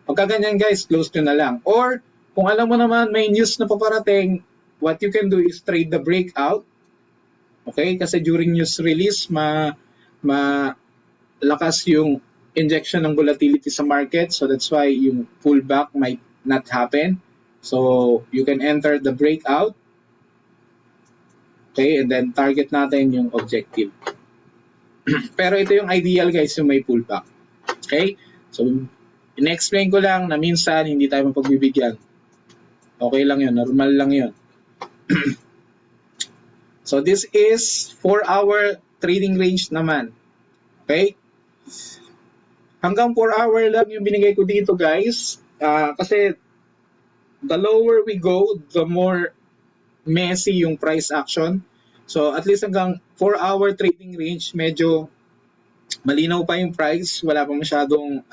Pagka ganyan guys, close nyo na lang. Or kung alam mo naman may news na paparating, what you can do is trade the breakout. Okay? Kasi during news release, malakas yung injection ng volatility sa market. So that's why yung pullback might not happen. So you can enter the breakout. Okay? And then target natin yung objective. Pero ito yung ideal guys, yung may pullback. Okay? So in-explain ko lang na minsan hindi tayo mapagbibigyan. Okay lang yun. Normal lang yun. So this is 4-hour trading range naman. Okay? Hanggang 4-hour lang yung binigay ko dito guys. Kasi the lower we go, the more messy yung price action. So at least hanggang 4-hour trading range, medyo malinaw pa yung price. Wala pa masyadong,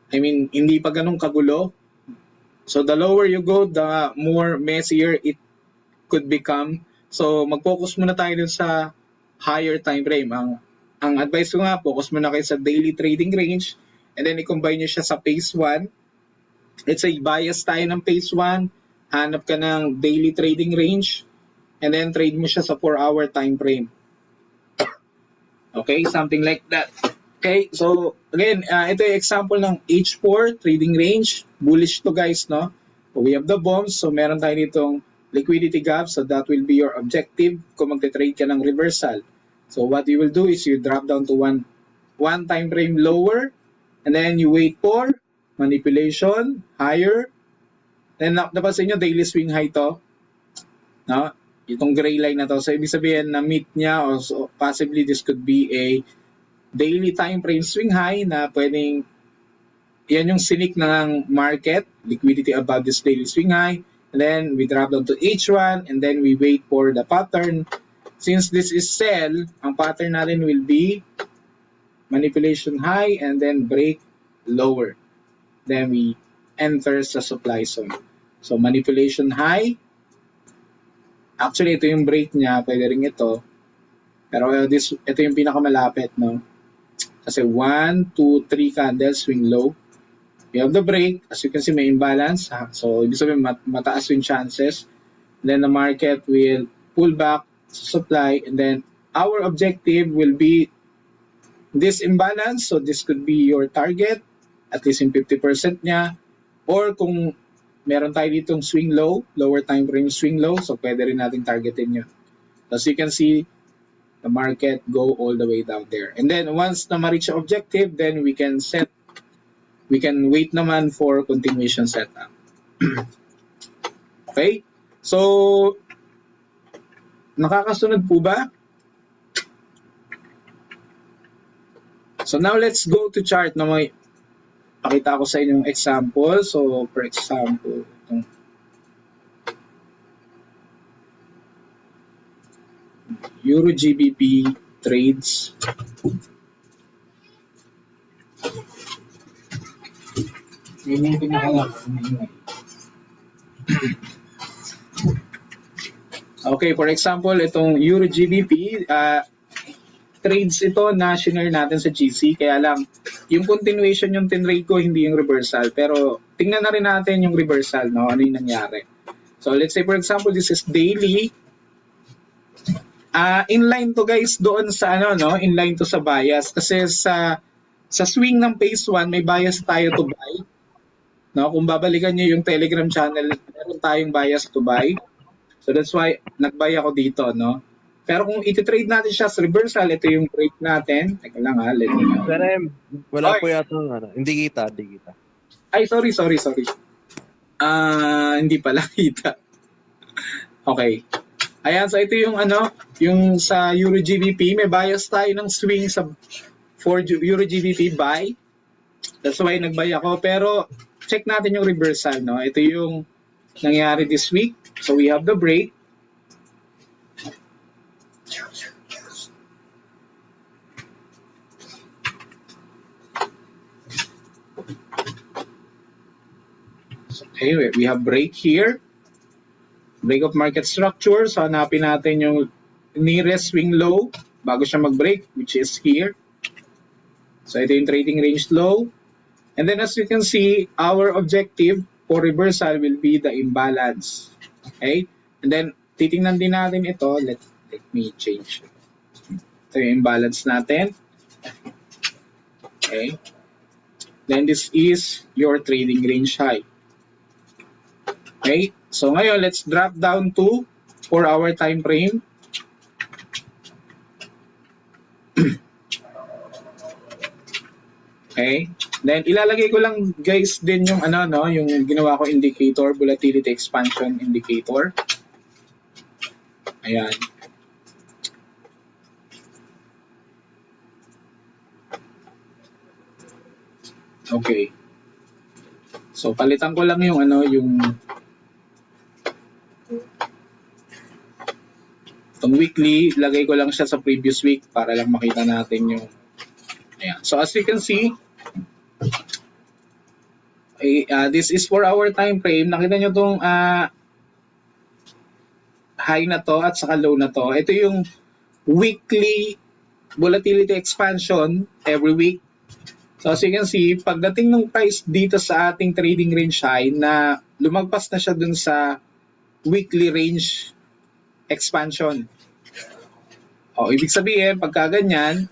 hindi pa ganun kagulo. So the lower you go, the more messier it could become. So mag-focus muna tayo dun sa higher time frame. Ang advice ko nga, focus muna kayo sa daily trading range and then i-combine nyo siya sa phase 1. Let's say bias tayo ng phase 1, hanap ka ng daily trading range and then trade mo siya sa 4-hour time frame. Okay, something like that. Okay, so again, ito yung example ng H4 trading range. Bullish to guys, no? So, we have the bombs, so meron tayo ditong liquidity gap, so that will be your objective kung magte-trade ka ng reversal. So what you will do is you drop down to one time frame lower and then you wait for manipulation higher. Then napansin nyo daily swing high to, no? Itong gray line na to. So ibig sabihin na meet niya or so, possibly this could be a daily time frame swing high na pwedeng yan yung sinik ng market, liquidity above this daily swing high. And then we drop down to H1 and then we wait for the pattern. Since this is sell, ang pattern natin will be manipulation high and then break lower. Then we enter sa supply zone. So manipulation high. Actually, ito yung break niya. Pwede rin ito. Pero ito yung pinakamalapit, no? Kasi 1, 2, 3 candles swing low. We have the break. As you can see, may imbalance. So, ibig sabihin, mataas yung chances. Then, the market will pull back sa supply. And then, our objective will be this imbalance. So, this could be your target. At least yung 50% niya. Or kung meron tayo ditong swing low, lower time frame swing low. So, pwede rin natin targetin yun. As you can see, the market go all the way down there. And then, once na ma-reach objective, then we can wait naman for continuation setup. Okay? So, nakakasunod po ba? So, now let's go to chart na may pakita ko sa inyong example. So, for example, itong Euro GBP trades. Okay, for example, itong Euro GBP, trades ito na shinare natin sa GC. Kaya lang, yung continuation yung tinrade ko, hindi yung reversal. Pero tingnan na rin natin yung reversal, no? Ano yung nangyari. So let's say for example, this is daily. Inline to guys doon sa inline to sa bias. Kasi sa swing ng phase 1, may bias tayo to buy. No, kung babalikan niyo yung Telegram channel, meron tayong bias to buy. So that's why nag-buy ako dito, no? Pero kung iti-trade natin siya sa reversal, ito yung break natin. Teka lang ha, let me know. Sir M, wala po Okay. yata hindi kita. Ay, sorry. Hindi pala kita. Okay. Ayan, so ito yung yung sa Euro GBP, may bias tayo ng swing sa for Euro GBP buy. That's why nag-buy ako. Pero check natin yung reversal, no? Ito yung nangyari this week. So we have the break. So, anyway, we have break here. Break of market structure. So hanapin natin yung nearest swing low bago siya mag-break, which is here. So ito yung trading range low. And then as you can see, our objective for reversal will be the imbalance. Okay? And then titingnan din natin ito. Let me change. Ito yung imbalance natin. Okay? Then this is your trading range high. Okay? So ngayon, let's drop down to 4-hour time frame. Okay? Then ilalagay ko lang guys din yung yung ginawa ko indicator, volatility expansion indicator. Ayan. Okay. So palitan ko lang yung itong weekly, lagay ko lang siya sa previous week para lang makita natin yung ayan. So as you can see, this is 4-hour time frame. Nakita nyo itong high na to at saka low na to. Ito yung weekly volatility expansion every week. So as you can see, pagdating ng price dito sa ating trading range high na lumagpas na siya dun sa weekly range expansion. Ibig sabihin, pagka ganyan,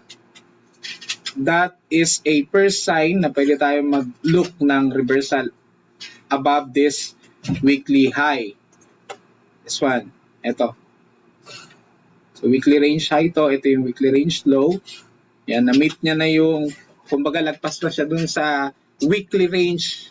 that is a first sign na pwede tayo mag-look ng reversal above this weekly high. This one. Ito. So, weekly range high to. Ito yung weekly range low. Yan, na-meet niya na yung, kumbaga, lagpas na siya dun sa weekly range.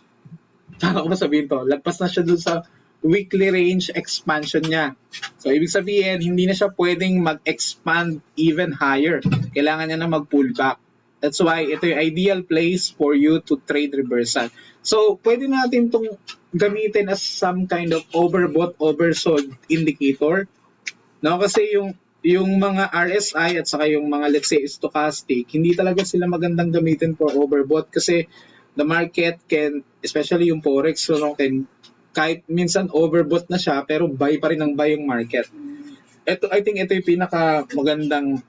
Paano ko sabihin to? Lagpas na siya dun sa weekly range expansion niya. So, ibig sabihin, hindi na siya pwedeng mag-expand even higher. Kailangan niya na mag-pull back. That's why ito yung ideal place for you to trade reversal. So, pwede natin itong gamitin as some kind of overbought, oversold indicator. No? Kasi yung mga RSI at saka yung mga, let's say, stochastic, hindi talaga sila magandang gamitin for overbought kasi the market can, especially yung forex, can kahit minsan overbought na siya pero buy pa rin ang buy yung market. I think ito yung pinaka magandang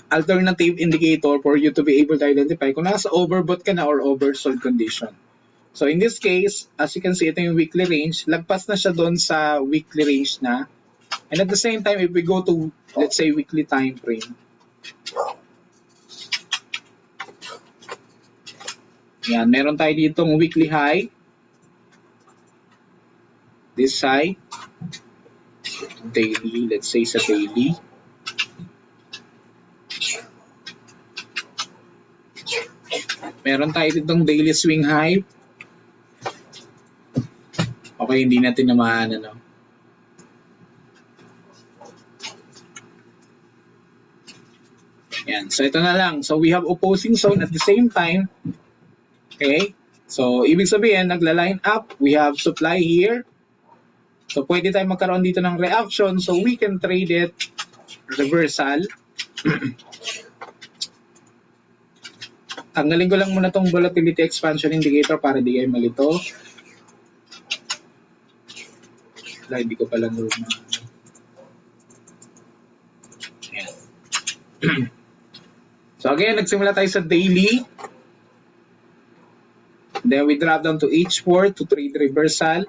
alternative indicator for you to be able to identify kung nasa overbought ka na or oversold condition. So in this case, as you can see, ito yung weekly range. Lagpas na siya doon sa weekly range na. And at the same time, if we go to, let's say, weekly time frame. Yan, meron tayo ditong weekly high. This high. Daily, let's say sa daily. Meron tayo ditong daily swing high. Okay, hindi natin naman Yan. So ito na lang. So we have opposing zone at the same time. Okay? So ibig sabihin, nagla-line up. We have supply here. So pwede tayo magkaroon dito ng reaction. So we can trade it reversal. Tanggalin ko lang muna tong volatility expansion indicator para di kayo malito. Wala, hindi ko pala So again, nagsimula tayo sa daily. Then we drop down to H4 to trade reversal.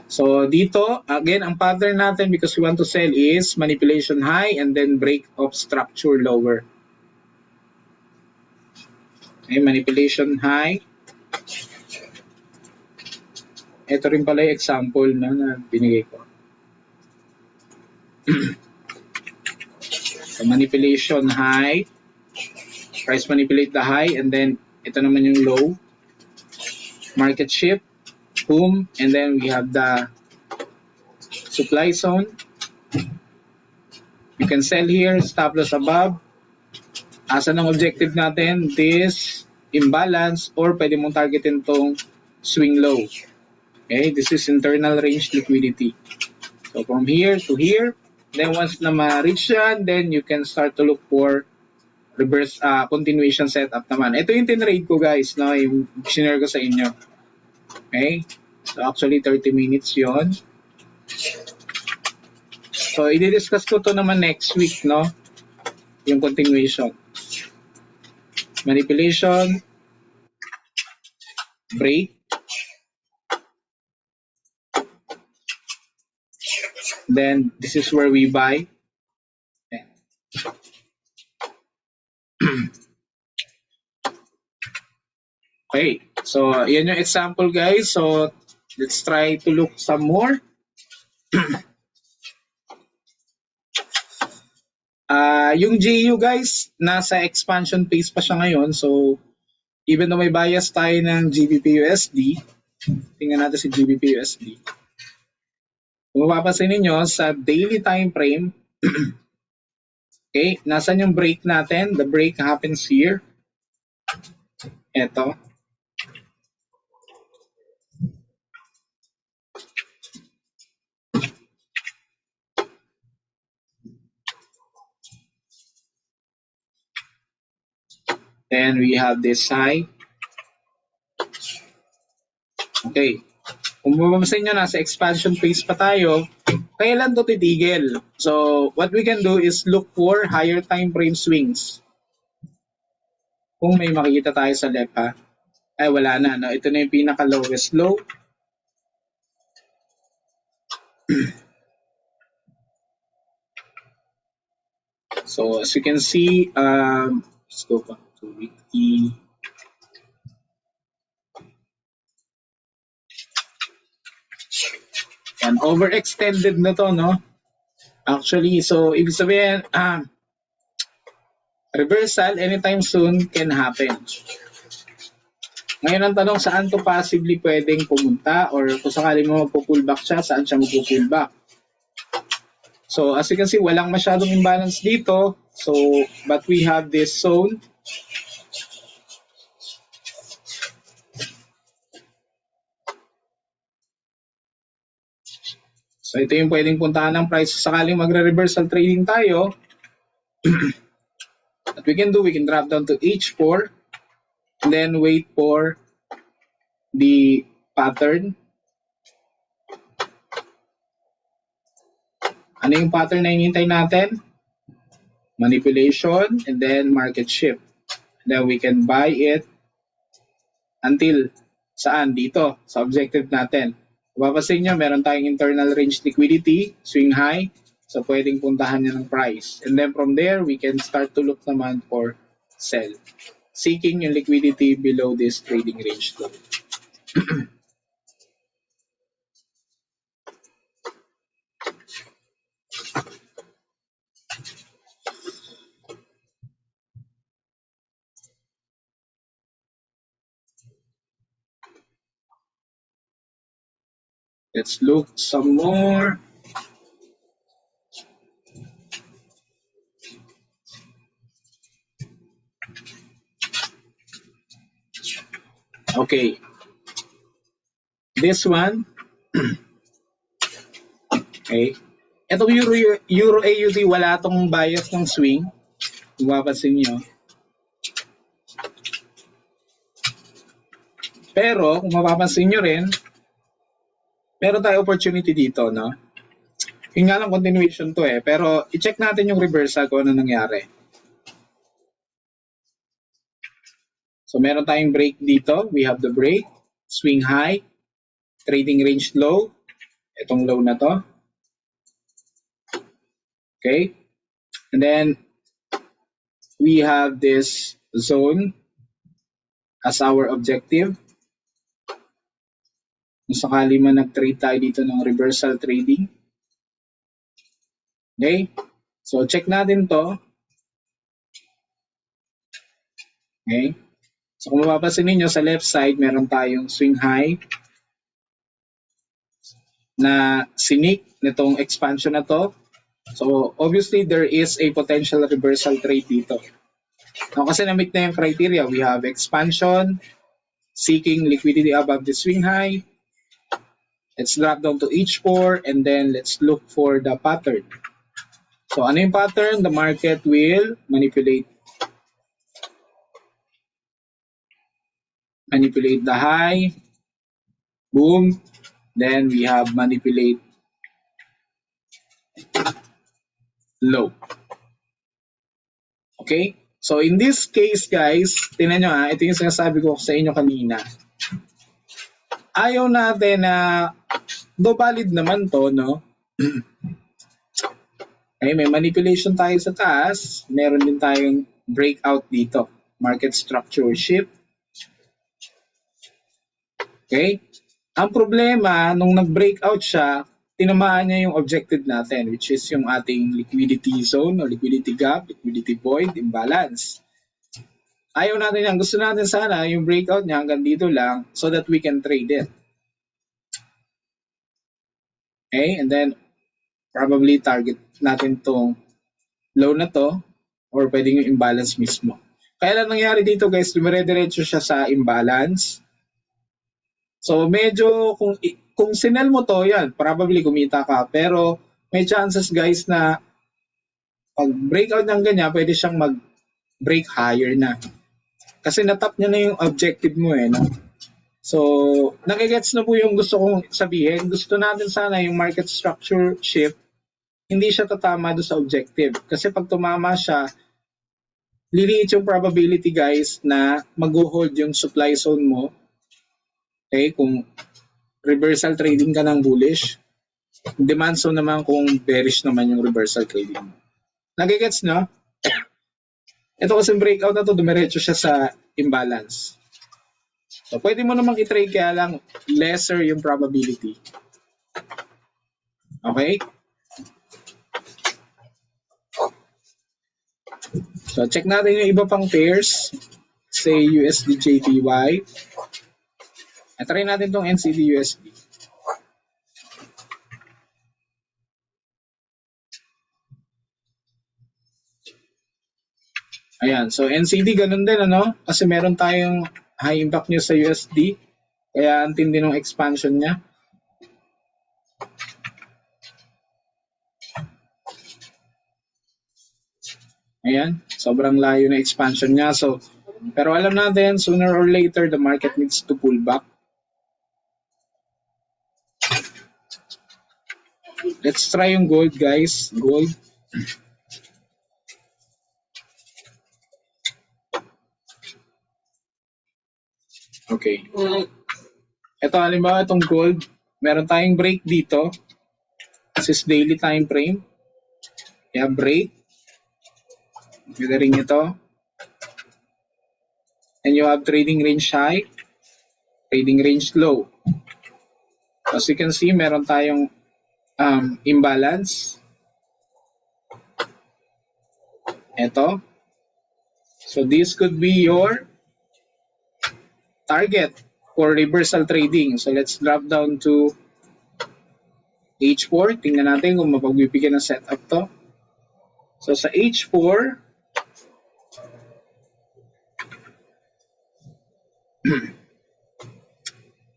So dito, again, ang pattern natin because we want to sell is manipulation high and then break of structure lower. Okay, manipulation high. ito rin pala yung example na binigay ko. So, manipulation high, price manipulate the high, and then ito naman yung low, market shift, boom, and then we have the supply zone. You can sell here, stop loss above. Asan ang objective natin? This imbalance, or pwede mong targetin tong swing low. Okay, this is internal range liquidity. So from here to here, then once na ma-reach yan, then you can start to look for reverse continuation setup naman. Ito yung tinrade ko guys, no? Yung sinare ko sa inyo. Okay? So actually 30 minutes yon. So i-discuss ko to naman next week, no? Yung continuation. Manipulation, break, then this is where we buy. Okay, so yan yung example guys. So let's try to look some more. Yung GU guys, nasa expansion phase pa siya ngayon. So even though may bias tayo ng GBP-USD, tingnan natin si GBP-USD. Kung mapapansin ninyo sa daily time frame, okay, nasan yung break natin? The break happens here. Ito. Then we have this high. Okay. Kung mapapansin nyo, nasa expansion phase pa tayo, kailan to titigil? So, what we can do is look for higher time frame swings. Kung may makikita tayo sa left, ha? Ay, wala na. No? Ito na yung pinaka-lowest low. So, as you can see, let's go back to weekly. And overextended na to, no? Actually, so, ibig sabihin, reversal anytime soon can happen. Ngayon ang tanong, saan to possibly pwedeng pumunta, or kung sakali mo magpo-pullback siya, saan siya magpo-pullback? So as you can see, walang masyadong imbalance dito. So, but we have this zone. So ito yung pwedeng puntahan ng price sakaling magre-reversal trading tayo. What we can do, we can drop down to H4 and then wait for the pattern. Ano yung pattern na hinihintay natin? Manipulation and then market shift. Then we can buy it until saan? Dito, sa objective natin. Mapapansin nyo, meron tayong internal range liquidity, swing high. So pwedeng puntahan niya ng price. And then from there, we can start to look naman for sell. Seeking yung liquidity below this trading range low. Let's look some more. Okay. This one. Okay. Itong Euro AUD, wala tong bias ng swing. Kung mapapansin nyo. Pero, kung mapapansin nyo rin, meron tayo opportunity dito, no? Yung nga lang continuation to pero i-check natin yung reversal kung ano nangyari. So meron tayong break dito. We have the break, swing high, trading range low. Itong low na to. Okay? And then we have this zone as our objective. Kung sakali man nag-trade tayo dito ng reversal trading. Okay? So, check natin to. Okay? So, kung mapapansin ninyo, sa left side, meron tayong swing high na sinik nitong expansion na to. So, obviously, there is a potential reversal trade dito. Now, kasi na-meet na yung criteria. We have expansion, seeking liquidity above the swing high. Let's drop down to H4 and then let's look for the pattern. So, ano yung pattern? The market will manipulate the high. Boom. Then we have manipulate low. Okay? So, in this case, guys, tingnan nyo ito yung sinasabi ko sa inyo kanina. Ayaw natin na, do valid naman to, no? Okay, may manipulation tayo sa taas. Meron din tayong breakout dito. Market structure shift. Okay? Ang problema, nung nag-breakout siya, tinamaan niya yung objective natin, which is yung ating liquidity zone o liquidity gap, liquidity void, imbalance. Ayaw natin yan. Gusto natin sana yung breakout niya hanggang dito lang so that we can trade it. Okay? And then, probably target natin tong low na to or pwedeng yung imbalance mismo. Kaya lang nangyari dito, guys, dumire-diretso siya sa imbalance. So, medyo, kung sinel mo to, yan, probably kumita ka. Pero, may chances, guys, na pag breakout ng ganyan, pwede siyang mag-break higher na. Kasi natap niya na yung objective mo no? So, nagigets na po yung gusto kong sabihin. Gusto natin sana yung market structure shift, hindi siya tatama doon sa objective. Kasi pag tumama siya, liliit yung probability, guys, na mag-hold yung supply zone mo. Okay, kung reversal trading ka ng bullish, demand zone naman kung bearish naman yung reversal trading mo. Nagigets, no? Ito kasing breakout na to, dumiretso siya sa imbalance. So, pwede mo namang i-trade kaya lang lesser yung probability. Okay? So, check natin yung iba pang pairs. Say USD JPY. Try natin tong NCD USD. Ayan, so NCD ganun din kasi meron tayong high impact news sa USD. Kaya ang tindi ng expansion niya. Ayan, sobrang layo na expansion niya. So, pero alam natin, sooner or later, the market needs to pull back. Let's try yung gold, guys. Gold. Okay. Ito, halimbawa itong gold, meron tayong break dito. This is daily time frame. Kaya break. Considering nyo to. And you have trading range high, trading range low. As you can see, meron tayong imbalance. Ito. So this could be your target for reversal trading. So let's drop down to H4. Tingnan natin kung mapagbibigyan ng setup to. So sa H4,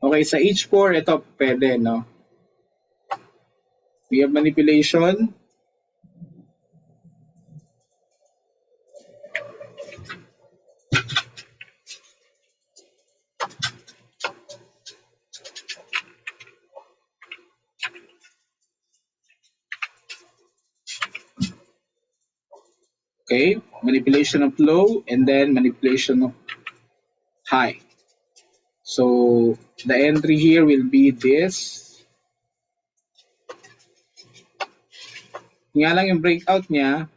okay, sa H4, ito pwede, no? We have manipulation. Okay, manipulation of low and then manipulation of high. So the entry here will be this. Nga lang yung breakout niya,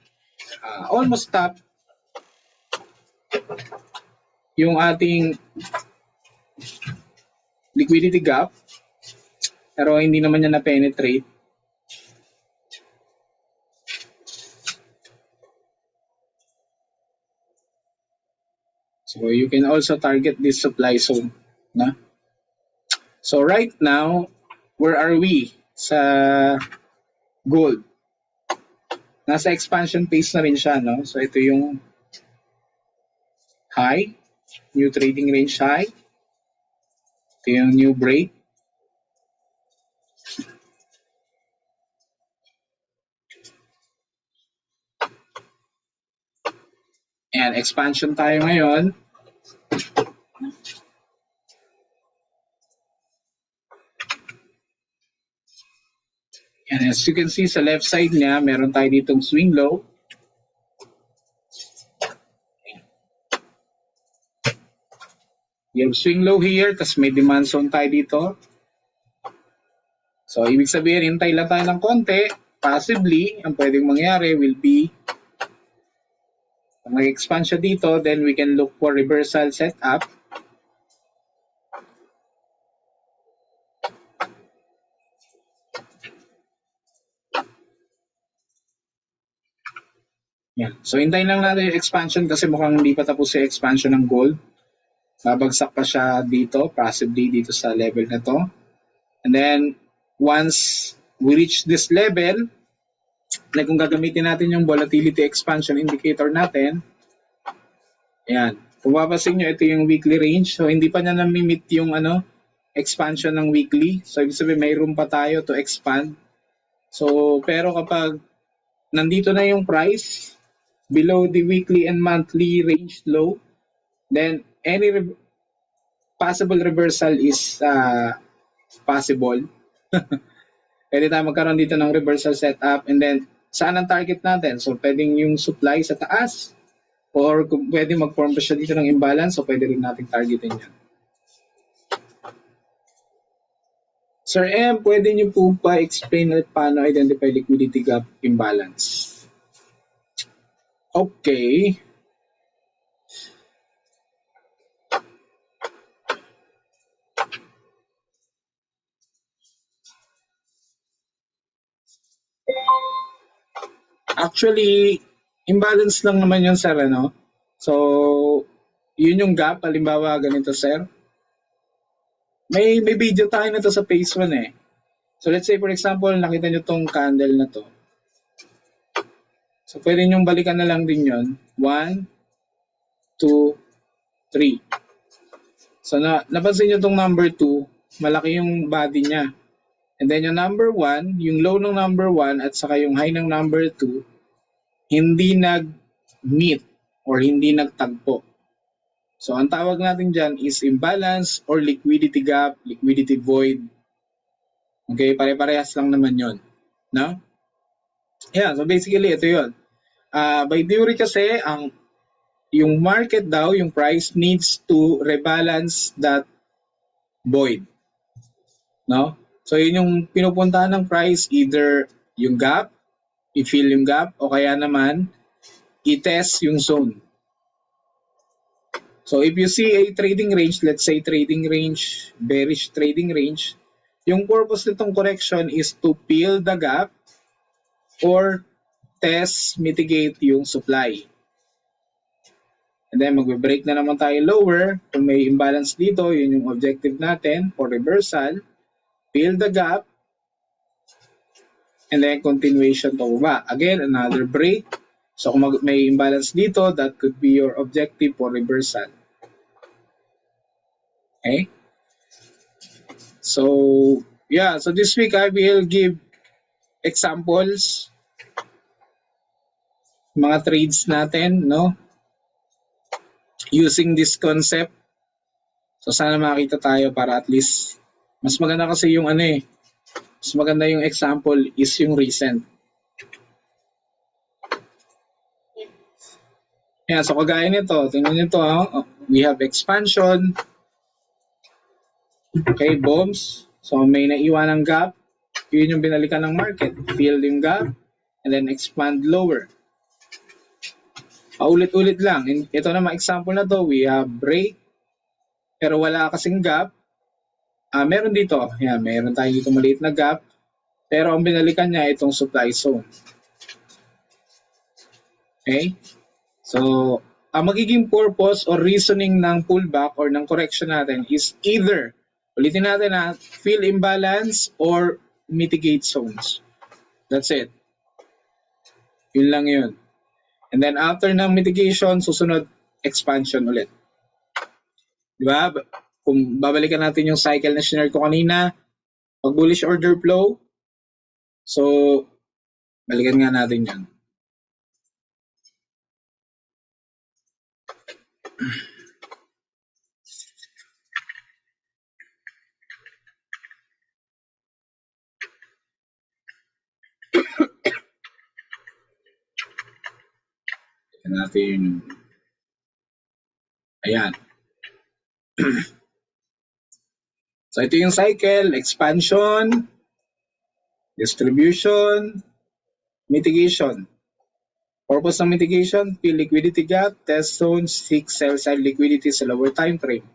almost top yung ating liquidity gap. pero hindi naman niya na-penetrate. So you can also target this supply zone. Na? So right now, where are we sa gold? Nasa expansion phase na rin siya. No? So ito yung high, new trading range high. Ito yung new break. And expansion tayo ngayon. And as you can see sa left side niya, meron tayo ditong swing low. We have swing low here, tas may demand zone tayo dito. So, ibig sabihin, hintay lang tayo ng konti. Possibly, ang pwedeng mangyari will be mag-expand siya dito, then we can look for reversal setup. Yan. So, hintayin lang natin yung expansion kasi mukhang hindi pa tapos yung expansion ng gold. Babagsak pa siya dito, possibly dito sa level na to. And then, once we reach this level, na kung gagamitin natin yung volatility expansion indicator natin, ayan. Kung papasin nyo, ito yung weekly range. So, hindi pa niya nami-meet yung expansion ng weekly. So, ibig sabihin, may room pa tayo to expand. So, pero kapag nandito na yung price, below the weekly and monthly range low, then any possible reversal is possible. Pwede tayo magkaroon dito ng reversal setup, and then saan ang target natin? So pwedeng yung supply sa taas, or kung pwede mag-form pa siya dito ng imbalance, so pwede rin natin targetin yan. Sir M, pwede niyo po pa explain ulit paano identify liquidity gap imbalance? Okay. Actually, imbalance lang naman yun, sir, ano? So, yun yung gap. Halimbawa, ganito, sir. May video tayo na to sa phase 1 eh. So, let's say, for example, nakita nyo tong candle na to. So, pwede nyong balikan na lang din yun. 1, 2, 3. So, napansin nyo tong number 2, malaki yung body niya. And then yung number 1, yung low ng number 1 at saka yung high ng number 2, hindi nag-meet or hindi nagtagpo. So, ang tawag natin dyan is imbalance or liquidity gap, liquidity void. Okay, pare-parehas lang naman yon, no? Yeah, so basically, ito yun. By theory kasi, yung market daw, yung price needs to rebalance that void. No? So, yun yung pinupuntahan ng price, either yung gap, i-fill yung gap, o kaya naman, i-test yung zone. So, if you see a trading range, let's say trading range, bearish trading range, yung purpose nitong correction is to fill the gap or test, mitigate yung supply. And then, magbe-break na naman tayo lower. Kung may imbalance dito, yun yung objective natin for reversal. Fill the gap, and then continuation to baba. Again, another break. So kung may imbalance dito, that could be your objective for reversal. Okay? So, yeah. So this week, I will give examples. Mga trades natin, no? Using this concept. So sana makita tayo para at least mas maganda kasi yung mas maganda yung example is yung recent. Yeah, so kagaya nito, tingnan nyo to, we have expansion. Okay, bombs. So may naiwan ng gap. Yun yung binalikan ng market. Fill yung gap and then expand lower. Paulit-ulit lang. Ito naman example na to, we have break pero wala kasing gap. Meron dito, yan, meron tayo dito maliit na gap, pero ang binalikan niya itong supply zone. Okay? So, ang magiging purpose or reasoning ng pullback or ng correction natin is either, ulitin natin na, fill imbalance or mitigate zones. That's it. Yun lang yun. And then after ng mitigation, susunod expansion ulit. Diba? Kung babalikan natin yung cycle na shinare ko kanina, pag bullish order flow, so balikan nga natin yan. Balikan natin. Ayan. So ito yung cycle, expansion, distribution, mitigation. Purpose ng mitigation, fill liquidity gap, test zones, seek sell-side liquidity sa lower time frame.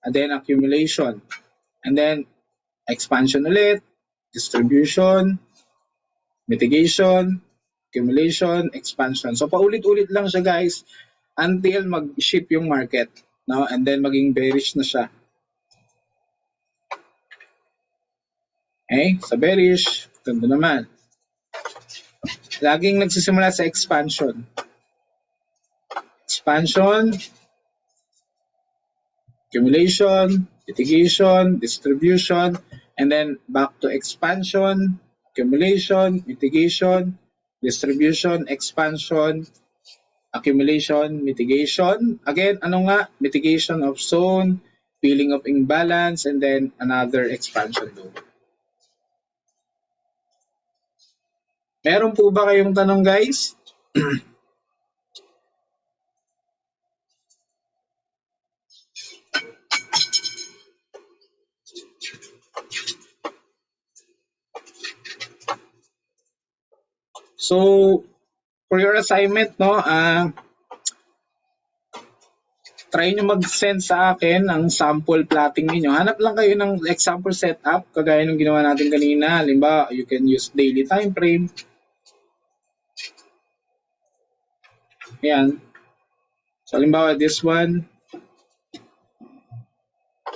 And then accumulation. And then expansion ulit, distribution, mitigation, accumulation, expansion. So paulit-ulit lang siya guys until mag-shift yung market, no? And then maging bearish na siya. Okay, sa bearish, ganda naman. Laging nagsisimula sa expansion. Expansion, accumulation, mitigation, distribution, and then back to expansion, accumulation, mitigation, distribution, expansion, accumulation, mitigation. Again, ano nga? Mitigation of zone, filling of imbalance, and then another expansion low. Meron po ba kayong tanong guys? So, for your assignment, no, try nyo mag-send sa akin ang sample plotting niyo. Hanap lang kayo ng example setup, kagaya ng ginawa natin kanina. Halimbawa, you can use daily time frame. Ayan. So, halimbawa, this one.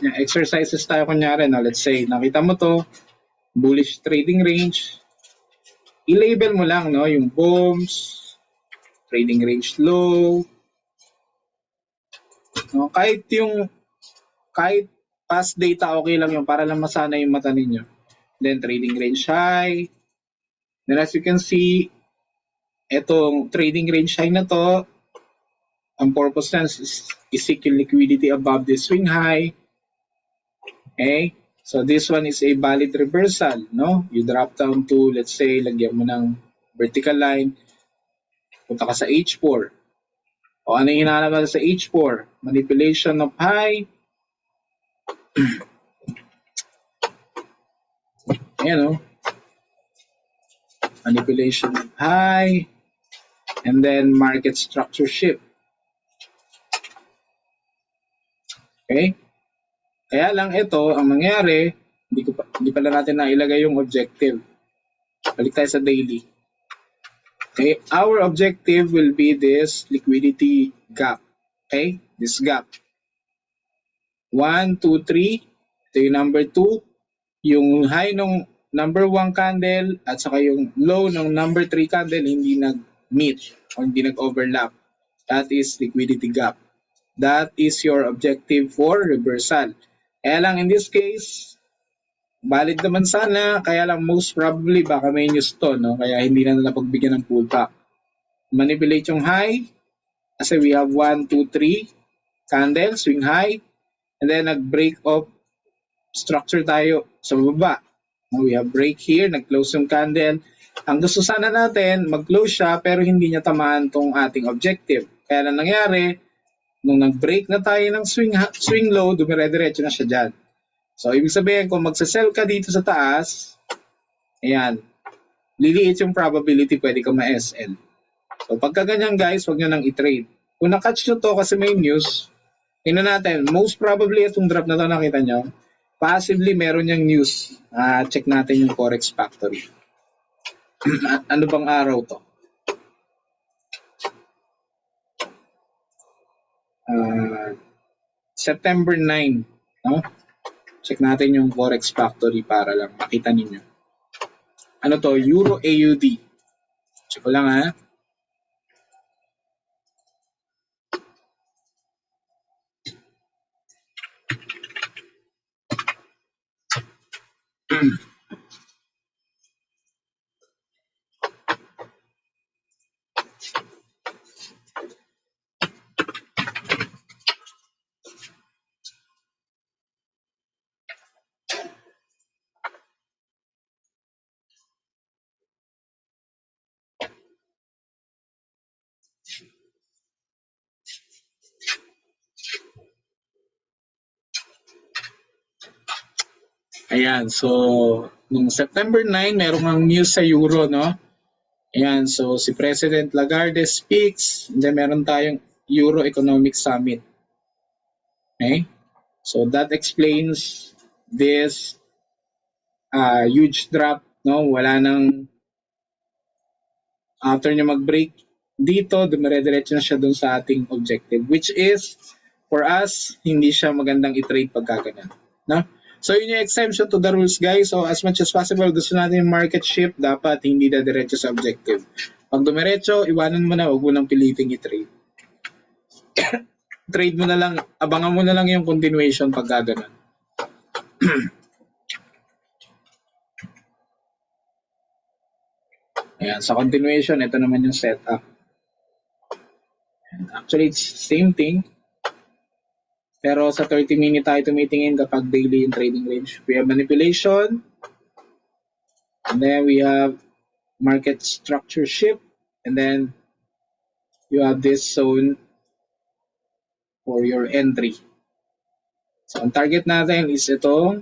Yan, exercises tayo kunyari. No? Let's say, nakita mo to, bullish trading range. I-label mo lang, no, yung bombs, trading range low. No, kahit past data, okay lang yun para lang masana yung mata ninyo. Then, trading range high. Then, as you can see, etong trading range high na to, ang purpose na is seek liquidity above the swing high. Okay? So, this one is a valid reversal, no? You drop down to, let's say, lagyan mo ng vertical line, punta ka sa H4. O ano yung hinahanap natin sa H4? Manipulation of high. Ayan, no? Manipulation of high. And then, market structure shift. Okay? Kaya lang ito, ang nangyari, hindi pala natin nailagay yung objective. Balik tayo sa daily. Okay, our objective will be this liquidity gap. Okay, this gap. 1, 2, 3. Ito yung number 2. Yung high ng number 1 candle at saka yung low ng number 3 candle hindi nag-meet o hindi nag-overlap. That is liquidity gap. That is your objective for reversal. Kaya lang in this case, valid naman sana, kaya lang most probably baka may news to, no? Kaya hindi na napagbigyan ng pullback. Manipulate yung high, kasi we have 1, 2, 3 candle, swing high, and then nag-break of structure tayo sa baba. We have break here, nag-close yung candle. Ang gusto sana natin, mag-close siya, pero hindi niya tamaan tong ating objective. Kaya lang nangyari, nung nag-break na tayo ng swing low, dumire-diretso na siya dyan. So, ibig sabihin, kung magsasell ka dito sa taas, ayan, liliit yung probability pwede ka ma-SL. So, pagka ganyan guys, huwag nyo nang i-trade. Kung na-catch nyo to kasi may news, tingnan natin, most probably itong drop na to nakita nyo, Possibly meron yung news. Check natin yung Forex Factory. Ano bang araw to? September 9. No? Check natin yung Forex Factory para lang makita ninyo. Ano to? Euro AUD. Check ko lang ha. Ayan, so nung September 9, merong ang news sa Euro, no? Ayan, so si President Lagarde speaks, and then meron tayong Euro Economic Summit. Okay? So that explains this huge drop, no? Wala nang after niya mag-break dito, dumire-diretso na siya dun sa ating objective, which is for us, hindi siya magandang i-trade pagka ganyan, no? So yun yung exemption to the rules, guys. So as much as possible, gusto natin yung market shift, dapat hindi na diretso sa objective. Pag dumiretso, iwanan mo na, huwag mo nang piliting i-trade. Trade mo na lang, abangan mo na lang yung continuation pag gaganon. Ayan, sa continuation, ito naman yung setup. Actually, it's same thing. Pero sa 30-minute tayo tumitingin kapag daily in trading range. We have manipulation. And then we have market structure shift. And then you have this zone for your entry. So ang target natin is ito.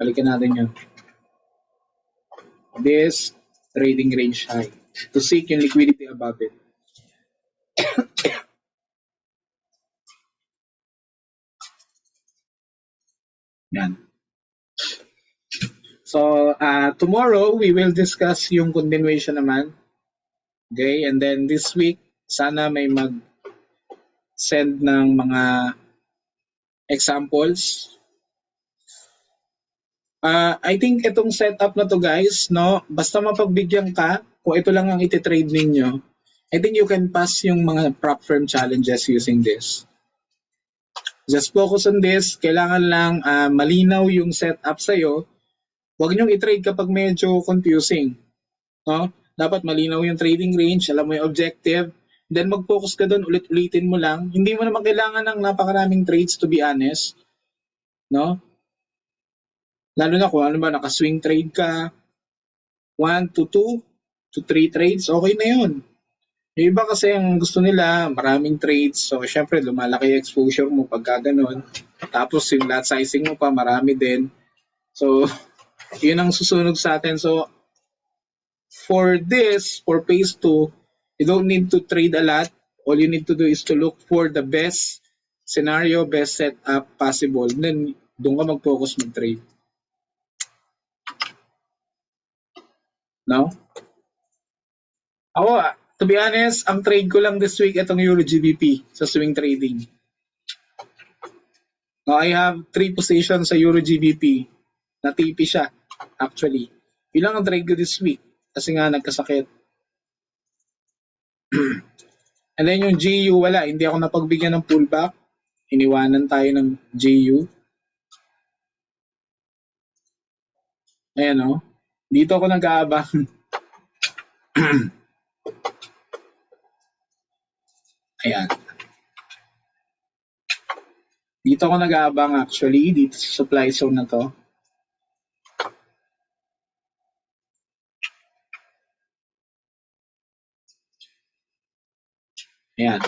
Balikan natin yun. This trading range high. To seek yung liquidity above it. Yan. So, tomorrow, we will discuss yung continuation naman. Okay? And then this week, sana may mag-send ng mga examples. I think itong setup na to, guys, no? Basta mapagbigyan ka, kung ito lang ang iti-trade ninyo, I think you can pass yung mga prop firm challenges using this. Just focus on this. Kailangan lang malinaw yung setup sa'yo. Huwag niyong i-trade kapag medyo confusing. No? Dapat malinaw yung trading range, alam mo yung objective, then mag-focus ka doon, ulit-ulitin mo lang. Hindi mo naman kailangan ng napakaraming trades, to be honest. No? Lalo na kung ano ba, naka-swing trade ka, 1 to 2 to 3 trades, okay na yun. Yung iba kasi ang gusto nila, maraming trades. So, syempre, lumalaki yung exposure mo pagka ganun. Tapos, yung lot sizing mo pa, marami din. So, yun ang susunod sa atin. So, for this, for phase 2, you don't need to trade a lot. All you need to do is to look for the best scenario, best setup possible. And then, doon ka mag-focus mag-trade. No? Ako, to be honest, ang trade ko lang this week itong Euro GBP sa swing trading. Now, I have 3 positions sa Euro GBP. Na-TP siya, actually. Yun lang ang trade ko this week kasi nga nagkasakit. And then yung GU, wala. Hindi ako napagbigyan ng pullback. Iniwanan tayo ng GU. Ayan o. Dito ako nag-aabang. Ayan. Dito ako nag-aabang actually, dito sa supply zone na to. Ayan.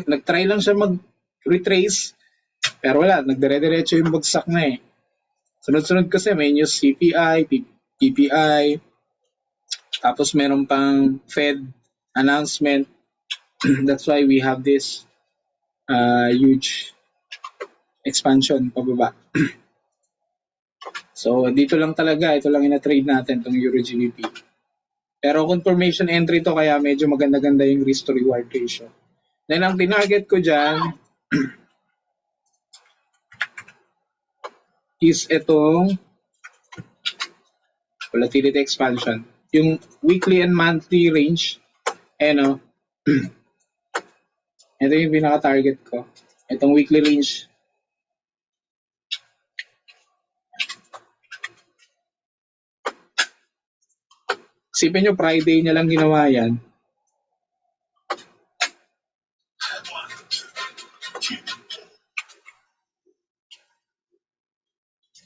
Nag-try lang siya mag-retrace, pero wala, nagdire-diretso yung bagsak na eh. Sunod-sunod kasi may news CPI, PPI, tapos meron pang Fed announcement. That's why we have this huge expansion pababa. So dito lang talaga, ito lang ina-trade natin tong Euro GBP. Pero confirmation entry to kaya medyo maganda-ganda yung risk to reward ratio. Then ang tinarget ko dyan is itong volatility expansion. Yung weekly and monthly range, no, ito yung pinaka-target ko. Itong weekly range. Isipin nyo, Friday niya lang ginawa yan.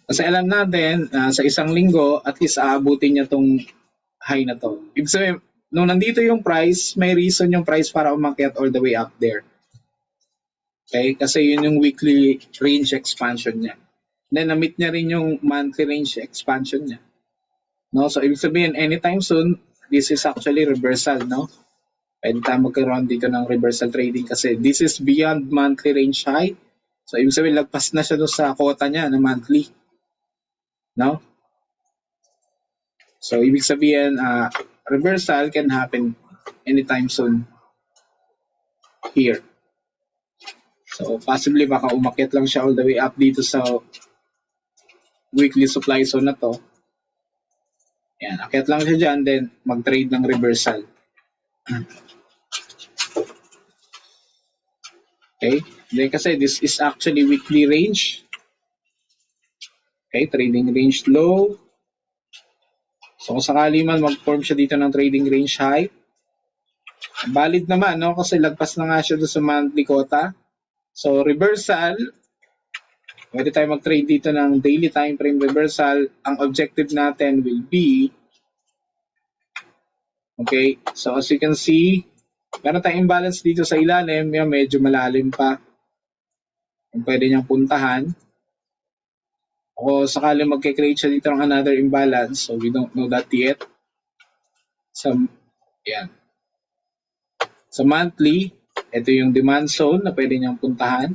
Kasi alam natin, sa isang linggo, at least aabutin niya tong high na to. Ibig sabihin, nung nandito yung price, may reason yung price para umakyat all the way up there. Okay? Kasi yun yung weekly range expansion niya. Then, na-meet niya rin yung monthly range expansion niya. No? So, ibig sabihin, anytime soon, this is actually reversal, no? Pwede tayo magkaroon dito ng reversal trading kasi this is beyond monthly range high. So, ibig sabihin, lagpas na siya doon sa quota niya na monthly. No? So, ibig sabihin, reversal can happen anytime soon here. So, possibly baka umakyat lang siya all the way up dito sa weekly supply zone na to. Yan, akyat lang siya dyan, then mag-trade ng reversal. Okay? Then kasi this is actually weekly range. Okay, trading range low. So kung sakali man mag-form siya dito ng trading range high, valid naman, no? Kasi lagpas na nga siya doon sa monthly quota. So reversal, pwede tayo mag-trade dito ng daily time frame reversal. Ang objective natin will be, okay, so as you can see, meron tayong imbalance dito sa ilalim, yung medyo malalim pa. Kung pwede niyang puntahan. O sakali magkikreate siya dito ng another imbalance, so we don't know that yet. Yan. Sa monthly, ito yung demand zone na pwede niyang puntahan.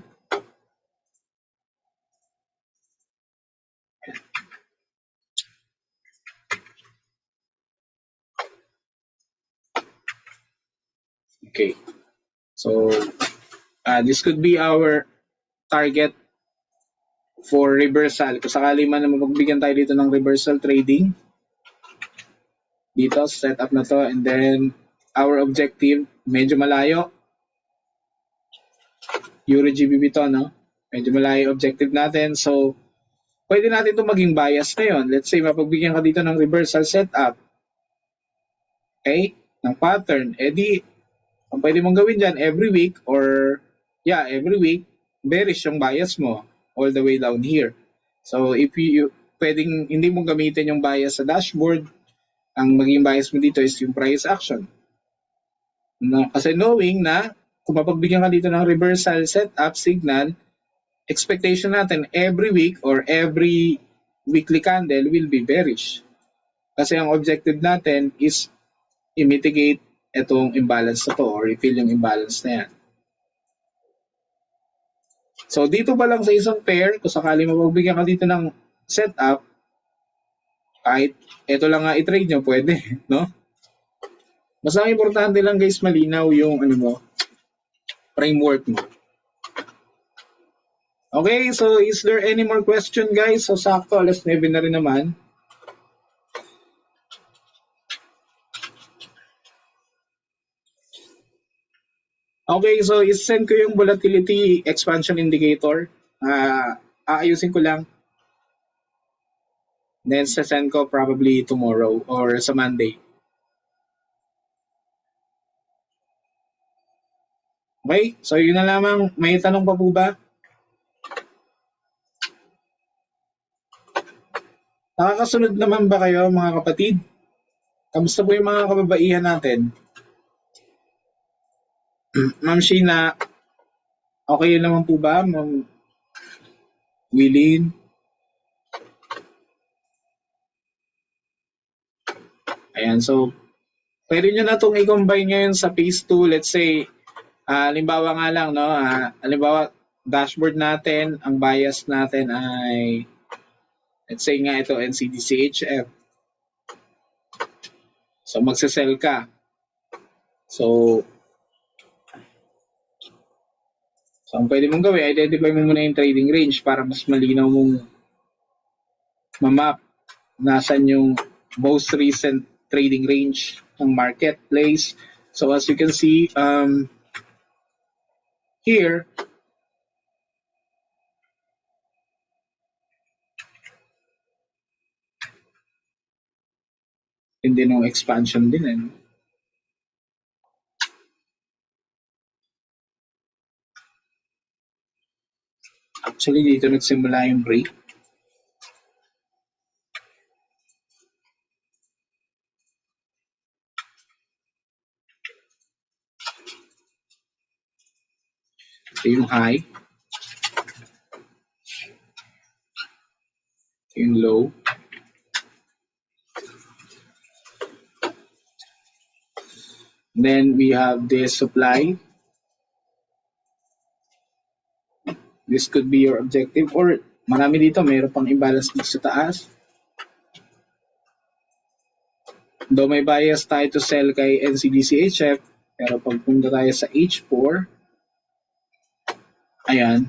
Okay. So, this could be our target for reversal. Kung sakali man na magbigyan tayo dito ng reversal trading, dito, setup na to, and then our objective, medyo malayo. Euro GBP to, no? Medyo malayo objective natin. So, pwede natin ito maging bias ngayon. Let's say, mapagbigyan ka dito ng reversal setup. Okay? Ng pattern. Eh di, ang pwede mong gawin dyan every week or, every week, bearish yung bias mo all the way down here. So, if you pwedeng hindi mo gamitin yung bias sa dashboard, ang maging bias mo dito is yung price action. No, kasi knowing na kung mapagbigyan ka dito ng reversal setup signal, expectation natin every week or every weekly candle will be bearish. Kasi ang objective natin is i-mitigate itong imbalance na to or i-fill yung imbalance na yan. So dito pa lang sa isang pair, kung sakali mapagbigyan ka dito ng setup, kahit ito lang nga i-trade nyo, pwede, no? Mas ang importante lang guys, malinaw yung framework mo. Okay, so is there any more question guys? So sakto, alas 9 na rin naman. Okay, so is-send ko yung volatility expansion indicator. Aayusin ko lang. Then send ko probably tomorrow or sa Monday. Okay, so yun na lamang. May tanong pa po ba? Nakakasunod naman ba kayo mga kapatid? Kamusta po yung mga kababaihan natin? Ma'am Sheena, okay naman po ba? Ma'am Willeen? Ayan, so pwede nyo na itong i-combine ngayon sa phase 2. Let's say, halimbawa nga lang, no? Halimbawa, dashboard natin, ang bias natin ay, let's say nga ito, NCDCHF. So, magsasell ka. So, ang pwede mong gawin, identify mo muna yung trading range para mas malinaw mong mamap nasan yung most recent trading range ng marketplace. So, as you can see, here, hindi nung expansion din eh. Actually, dito nagsimula yung break. Ito yung high. Ito yung low. Then we have this supply. This could be your objective, or marami dito, mayroon pang imbalance dito sa taas. Though may bias tayo to sell kay NCDCHF, pero pag punta tayo sa H4, ayan,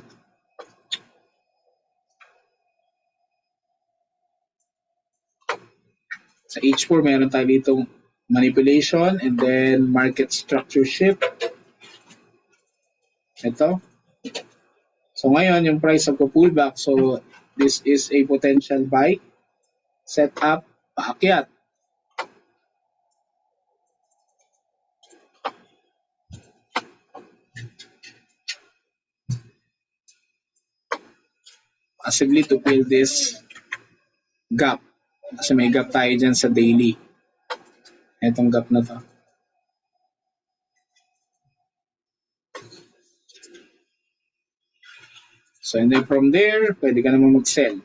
sa H4 meron tayo ditong manipulation and then market structure shift. Ito. So ngayon, yung price of pullback, so this is a potential buy, set up, paakyat. Possibly to fill this gap. Kasi may gap tayo dyan sa daily. Itong gap na to. So and then from there, pwede ka naman mag-sell.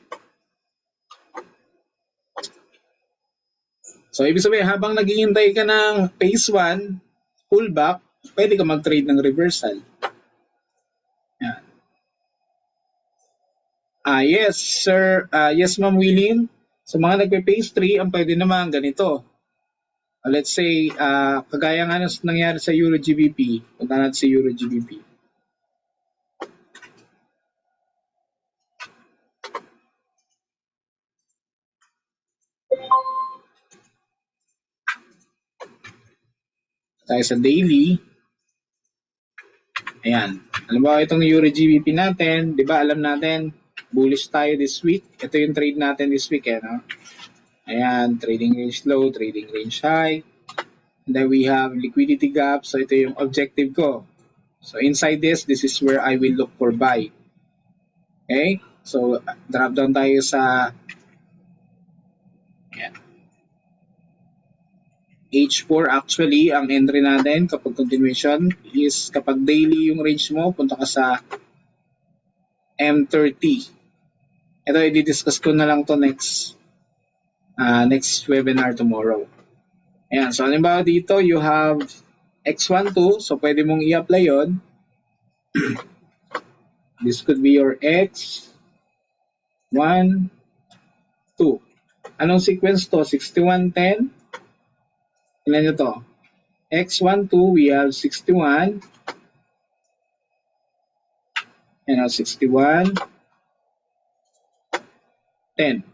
So ibig sabihin, habang naghihintay ka ng phase 1, pullback, pwede ka mag-trade ng reversal. Yan. Yes, sir. Yes, Ma'am Willing. Sa mga nagpe-phase 3, ang pwede naman ganito. Let's say, kagaya nga nangyari sa Euro GBP. Punta natin sa Euro GBP. Tayo sa daily. Ayan. Alam ba itong Euro GBP natin, di ba alam natin, bullish tayo this week. Ito yung trade natin this week. No? Ayan, trading range low, trading range high. And then we have liquidity gap. So ito yung objective ko. So inside this is where I will look for buy. Okay? So drop down tayo sa ayan. H4 actually, ang entry natin kapag continuation is kapag daily yung range mo, punta ka sa M30. Ito, i-discuss ko na lang to next webinar tomorrow. Ayan, so halimbawa dito, you have X12, so pwede mong i-apply yun. This could be your X1, 2. Anong sequence to? 6110. Tingnan nyo to. X12, we have 61. And now 61. 10.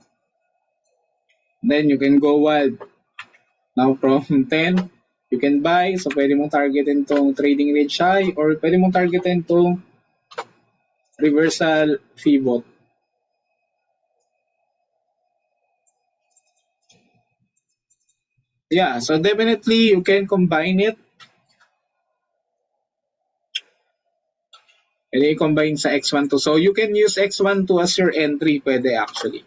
Then you can go wild. Now from 10, you can buy. So pwede mong targetin tong trading range high or pwede mong targetin tong reversal pivot. Yeah, so definitely you can combine it. Pwede i-combine sa X12. So you can use X12 as your entry. Pwede actually.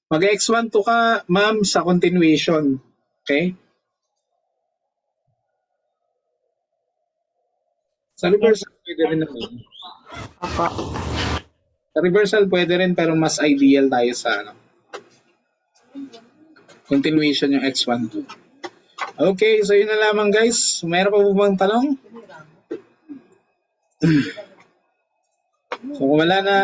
Mag-X12 ka, ma'am, sa continuation. Okay? Sa reversal, pwede rin naman. Opo. Sa reversal, pwede rin pero mas ideal tayo sa continuation yung X12. Okay, so yun na lamang guys. Mayroon pa po bang tanong? So kung wala na,